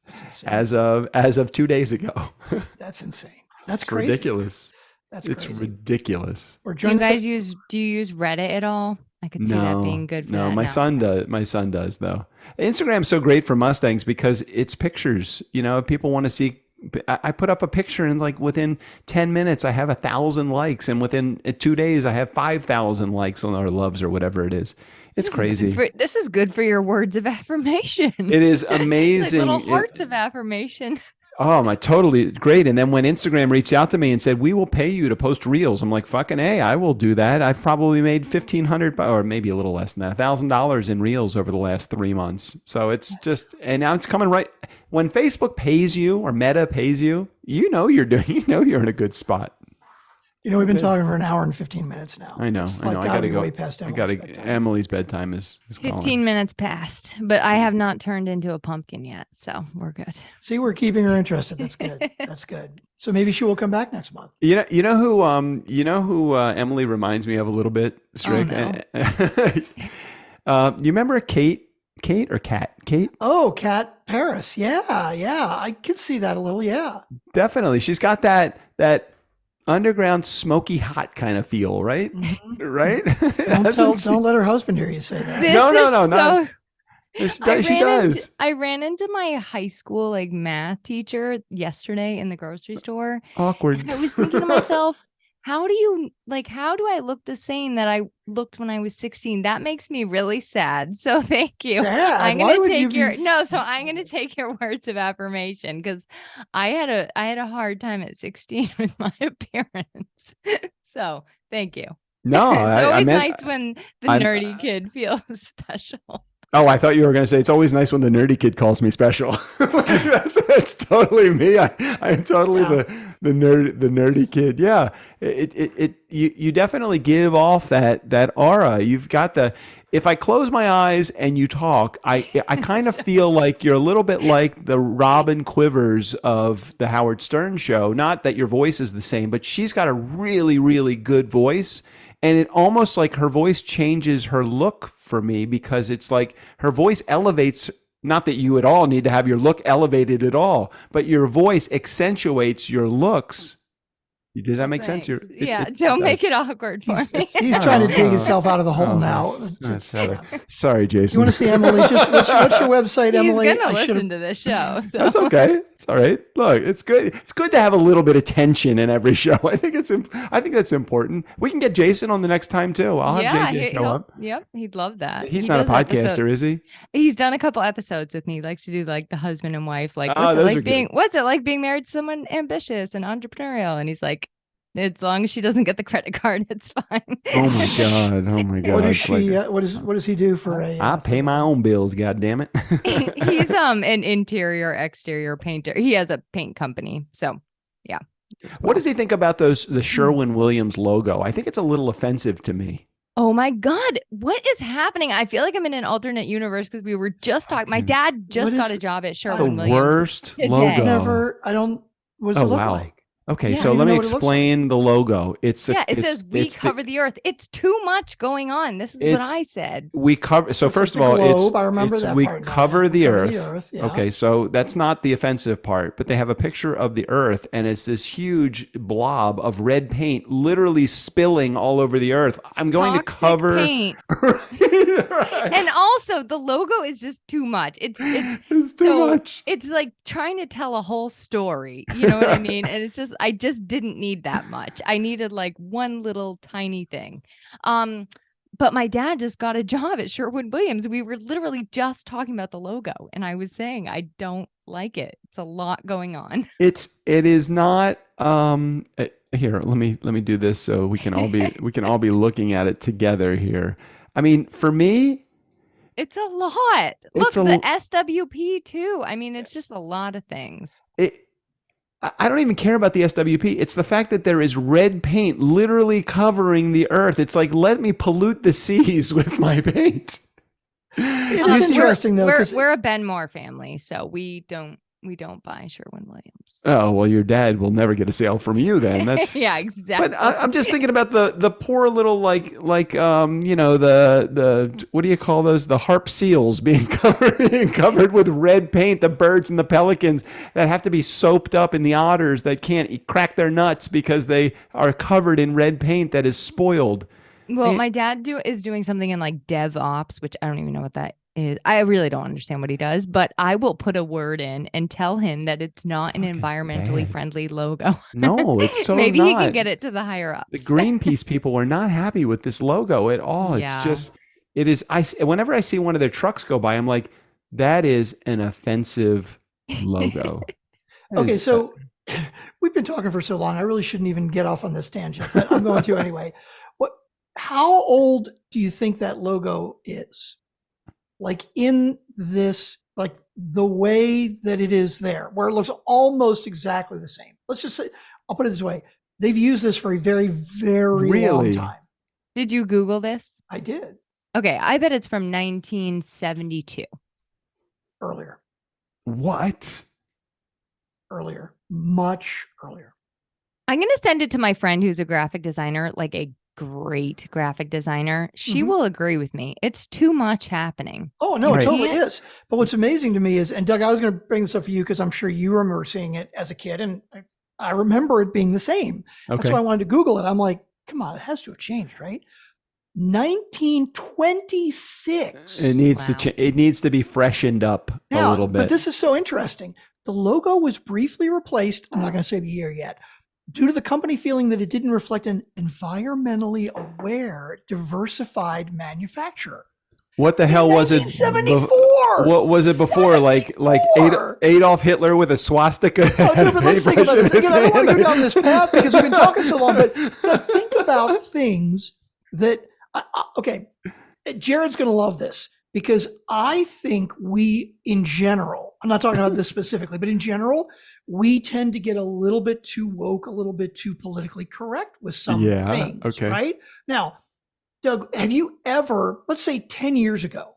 as of 2 days ago. That's insane. That's It's crazy. ridiculous. That's It's crazy. ridiculous. Or Do you guys do you use Reddit at all? I could see that being good for No, that. my son does. My son does though. Instagram's so great for Mustangs because it's pictures. You know, if people want to see. I put up a picture and like within 10 minutes I have 1,000 likes, and within 2 days I have 5,000 likes on our loves or whatever it is. It's crazy. This is good for your words of affirmation. It is amazing. Like little hearts of affirmation. Oh, my, totally great. And then when Instagram reached out to me and said, we will pay you to post reels, I'm like, fucking A, I will do that. I've probably made $1,500 or maybe a little less than that, $1,000 in reels over the last 3 months. So it's just, and now it's coming right. When Facebook pays you or Meta pays you, you know you're in a good spot. You know, we've been talking for an hour and 15 minutes now. I know. It's I like, know. I God, gotta we're go. way past I Emily's gotta. bedtime. Emily's bedtime is 15 minutes past, but I have not turned into a pumpkin yet, so we're good. See, we're keeping her interested. That's good. That's good. So maybe she will come back next month. You know who Emily reminds me of a little bit, Strick. Oh, You remember Kate or Kat? Kate? Oh, Kat Paris. Yeah. I could see that a little. Yeah. Definitely. She's got that underground smoky hot kind of feel, right? Mhm. Right? Don't let her husband hear you say that. No. She does. I ran into my high school like math teacher yesterday in the grocery store. Awkward. And I was thinking to myself, how do I look the same that I looked when I was 16? That makes me really sad. So thank you. Sad? I'm Why going would to you take be I'm going to take your words of affirmation because I had a hard time at 16 with my appearance. So thank you. No, It's always I meant, nice when the nerdy kid feels special. Oh, I thought you were going to say it's always nice when the nerdy kid calls me special. that's totally me. I'm totally the nerdy kid. Yeah, you definitely give off that aura. You've got if I close my eyes and you talk, I kind of feel like you're a little bit like the Robin Quivers of the Howard Stern show. Not that your voice is the same, but she's got a really, really good voice. And it almost like her voice changes her look for me because it's like her voice elevates, not that you at all need to have your look elevated at all, but your voice accentuates your looks. Does that make sense? Don't make it awkward for me. He's trying to dig himself out of the hole now. Sorry, Jason. You want to see Emily? What's your website, Emily? He's going to listen to this show. So. That's okay. It's all right. Look, it's good. It's good to have a little bit of tension in every show. I think that's important. We can get Jason on the next time too. I'll have JJ show up. Yep, he'd love that. He's not a podcaster, is he? He's done a couple episodes with me. He likes to do like the husband and wife. Like, what's it like being married to someone ambitious and entrepreneurial? And he's like, as long as she doesn't get the credit card, it's fine. Oh my god! What is she? What does he do for a? I pay my own bills. God damn it! He's an interior exterior painter. He has a paint company. So yeah. What does he think about the Sherwin-Williams logo? I think it's a little offensive to me. Oh my God. What is happening? I feel like I'm in an alternate universe because we were just talking. My dad just got a job at Sherwin-Williams. The worst logo. What does it look like? Okay, Yeah. so You let know me what it looks explain the logo. It says we cover the earth. It's too much going on. This is what I said. We cover. So It's first like of the all, globe. I remember that we part now. cover We the cover earth. the earth, yeah. Okay, so that's not the offensive part, but they have a picture of the earth, and it's this huge blob of red paint, literally spilling all over the earth. I'm going to Toxic cover paint. Right. And also the logo is just too much. It's too much. It's like trying to tell a whole story. You know what I mean? And it's just I just didn't need that much. I needed like one little tiny thing. But my dad just got a job at Sherwin-Williams. We were literally just talking about the logo, and I was saying I don't like it. It's a lot going on. It is not here, let me do this so we can all be looking at it together here. I mean, for me, it's a lot. Look, the SWP too. I mean, it's just a lot of things. I don't even care about the SWP. It's the fact that there is red paint literally covering the earth. It's like, let me pollute the seas with my paint. It's interesting though. We're a Benmore family, so we don't buy Sherwin-Williams. Oh, well, your dad will never get a sale from you then. That's yeah, exactly. But I'm just thinking about the poor little the what do you call those? The harp seals being covered with red paint, the birds and the pelicans that have to be soaped up, in the otters that can't crack their nuts because they are covered in red paint that is spoiled. Well, my dad is doing something in like DevOps, which I don't even know what that is. I really don't understand what he does, but I will put a word in and tell him that it's not an environmentally friendly logo. No, it's so maybe not. he can get it to the higher ups. The Greenpeace people were not happy with this logo at all. Yeah. It's just, it is. Whenever I see one of their trucks go by, I'm like, that is an offensive logo. Okay, so we've been talking for so long. I really shouldn't even get off on this tangent, but I'm going to anyway. How old do you think that logo is? Like in this, like the way that it is there, where it looks almost exactly the same. Let's just say, I'll put it this way. They've used this for a very, very long time. Did you Google this? I did. Okay, I bet it's from 1972. Earlier. What? Earlier. Much earlier. I'm going to send it to my friend who's a graphic designer, like a great graphic designer. She will agree with me. It's too much happening. Oh, no, it totally is. But what's amazing to me is, and Doug, I was going to bring this up for you because I'm sure you remember seeing it as a kid, and I remember it being the same. Okay. That's why I wanted to Google it. I'm like, come on, it has to have changed, right? 1926. It needs it needs to be freshened up a little bit. But this is so interesting. The logo was briefly replaced. I'm not going to say the year yet, due to the company feeling that it didn't reflect an environmentally aware, diversified manufacturer. What the hell was it? 1974. What was it before? Like Adolf Hitler with a swastika. Oh, no, but let's think about this. Again, I don't want to go down this path because we've been talking so long. But think about things that. Okay, Jared's going to love this because I think we, in general, I'm not talking about this specifically, but in general, we tend to get a little bit too woke, a little bit too politically correct with some things, right? Now, Doug, have you ever, let's say 10 years ago,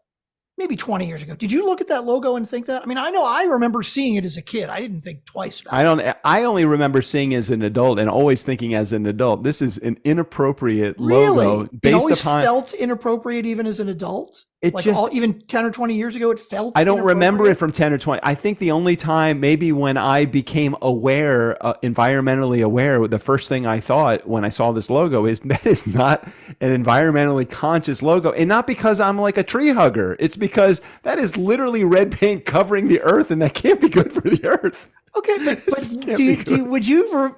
maybe 20 years ago, did you look at that logo and think that? I mean, I know I remember seeing it as a kid. I didn't think twice about it. I only remember seeing it as an adult and always thinking as an adult, this is an inappropriate logo based it always upon. Felt inappropriate even as an adult? It like just even 10 or 20 years ago, it felt. I don't remember it from 10 or 20. I think the only time maybe when I became aware, environmentally aware, the first thing I thought when I saw this logo is that is not an environmentally conscious logo. And not because I'm like a tree hugger. It's because that is literally red paint covering the earth, and that can't be good for the earth. Okay, but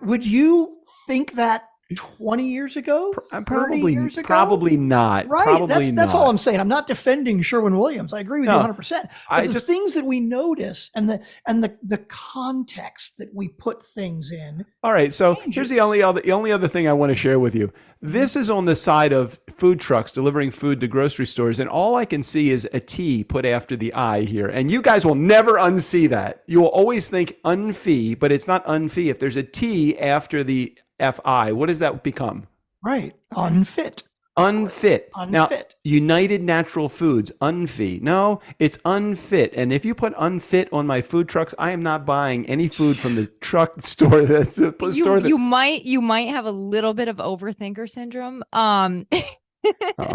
would you think that 20 years ago? Probably, years ago? Probably not. Right. Probably that's all I'm saying. I'm not defending Sherwin-Williams. I agree with you 100%. But the things that we notice and the context that we put things in. All right. So here's the only other thing I want to share with you. This is on the side of food trucks delivering food to grocery stores, and all I can see is a T put after the I here. And you guys will never unsee that. You will always think unfee, but it's not unfee. If there's a T after the FI, what does that become? Right. Unfit. Unfit. Now, Unfit. United Natural Foods, unfit. No, it's unfit. And if you put unfit on my food trucks, I am not buying any food from the truck store. That's a store that You might have a little bit of overthinker syndrome. Oh,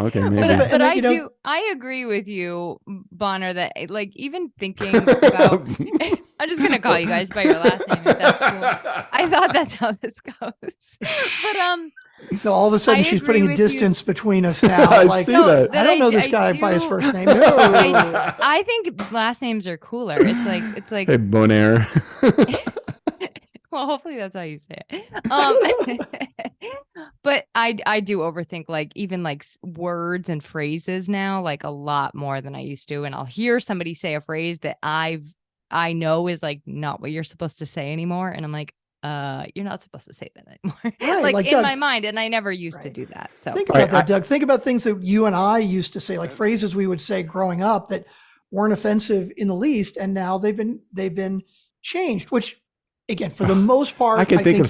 okay, maybe. But I agree with you, Bonner, that like even thinking about I'm just gonna call you guys by your last name if that's cool. I thought that's how this goes. But no, all of a sudden she's putting a distance between us now. I Like, see that. I don't know this guy by his first name. I think last names are cooler. It's like Hey, Bonaire. well, hopefully that's how you say it. But I do overthink like even like words and phrases now, like a lot more than I used to. And I'll hear somebody say a phrase that I know is like not what you're supposed to say anymore. And I'm like, you're not supposed to say that anymore. Right, like in Doug, my mind. And I never used to do that. So think about that, Doug. Think about things that you and I used to say, like phrases we would say growing up that weren't offensive in the least. And now they've been changed, which again, for the most part, I can think of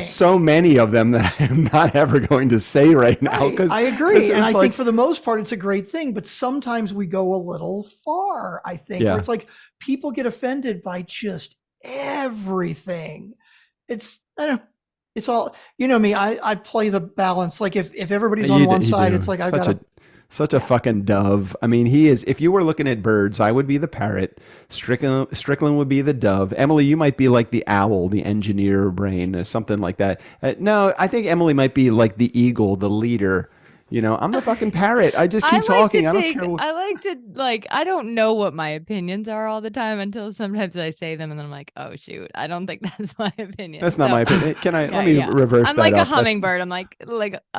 so many of them that I'm not ever going to say right now. I agree. And I think for the most part, it's a great thing, but sometimes we go a little far, I think, where it's like people get offended by just everything. It's all, you know me, I play the balance. Like if everybody's on one side, it's like I've got to. Such a fucking dove. I mean, he is. If you were looking at birds, I would be the parrot. Strickland would be the dove. Emily, you might be like the owl, the engineer brain, or something like that. No, I think Emily might be like the eagle, the leader. You know, I'm the fucking parrot. I just keep talking. I don't care. I like to I don't know what my opinions are all the time until sometimes I say them and then I'm like, oh shoot, I don't think that's my opinion. That's not my opinion. Can I let me reverse that? I'm like a hummingbird. I'm like,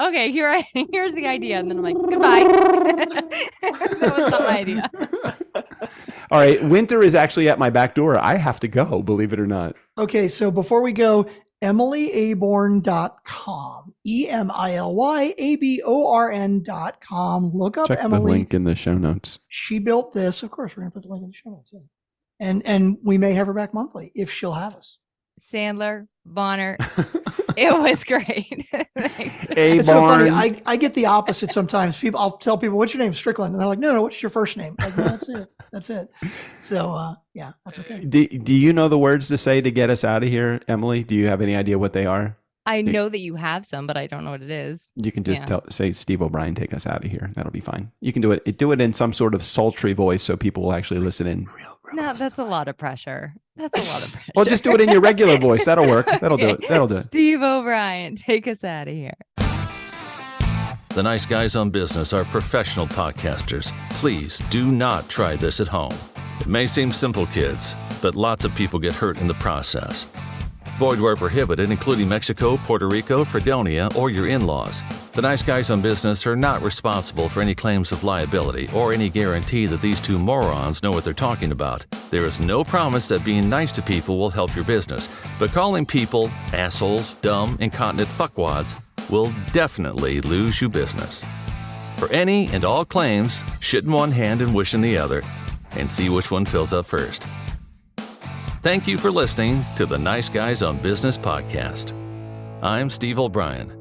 okay, here's the idea. And then I'm like, goodbye. That was not my idea. All right. Winter is actually at my back door. I have to go, believe it or not. Okay. So before we go, EmilyAborn.com. EmilyAborn.com. Look up Check Emily. the link in the show notes. She built this. Of course, we're going to put the link in the show notes. Yeah. And we may have her back monthly if she'll have us. Sandler, Bonner. It was great. It's so funny. I get the opposite sometimes. I'll tell people, what's your name? Strickland. And they're like, no, what's your first name? Like, no, that's it. So, yeah, that's okay. Do you know the words to say to get us out of here, Emily? Do you have any idea what they are? I know that you have some, but I don't know what it is. You can just say, Steve O'Brien, take us out of here. That'll be fine. You can do it. Do it in some sort of sultry voice so people will actually listen in. No, that's a lot of pressure. That's a lot of pressure. Well, just do it in your regular voice. That'll work. That'll do it. That'll do it. Steve O'Brien, take us out of here. The Nice Guys on Business are professional podcasters. Please do not try this at home. It may seem simple, kids, but lots of people get hurt in the process. Void where prohibited, including Mexico, Puerto Rico, Fredonia, or your in-laws. The Nice Guys on Business are not responsible for any claims of liability or any guarantee that these two morons know what they're talking about. There is no promise that being nice to people will help your business, but calling people assholes, dumb, incontinent fuckwads will definitely lose you business. For any and all claims, shit in one hand and wish in the other, and see which one fills up first. Thank you for listening to the Nice Guys on Business podcast. I'm Steve O'Brien.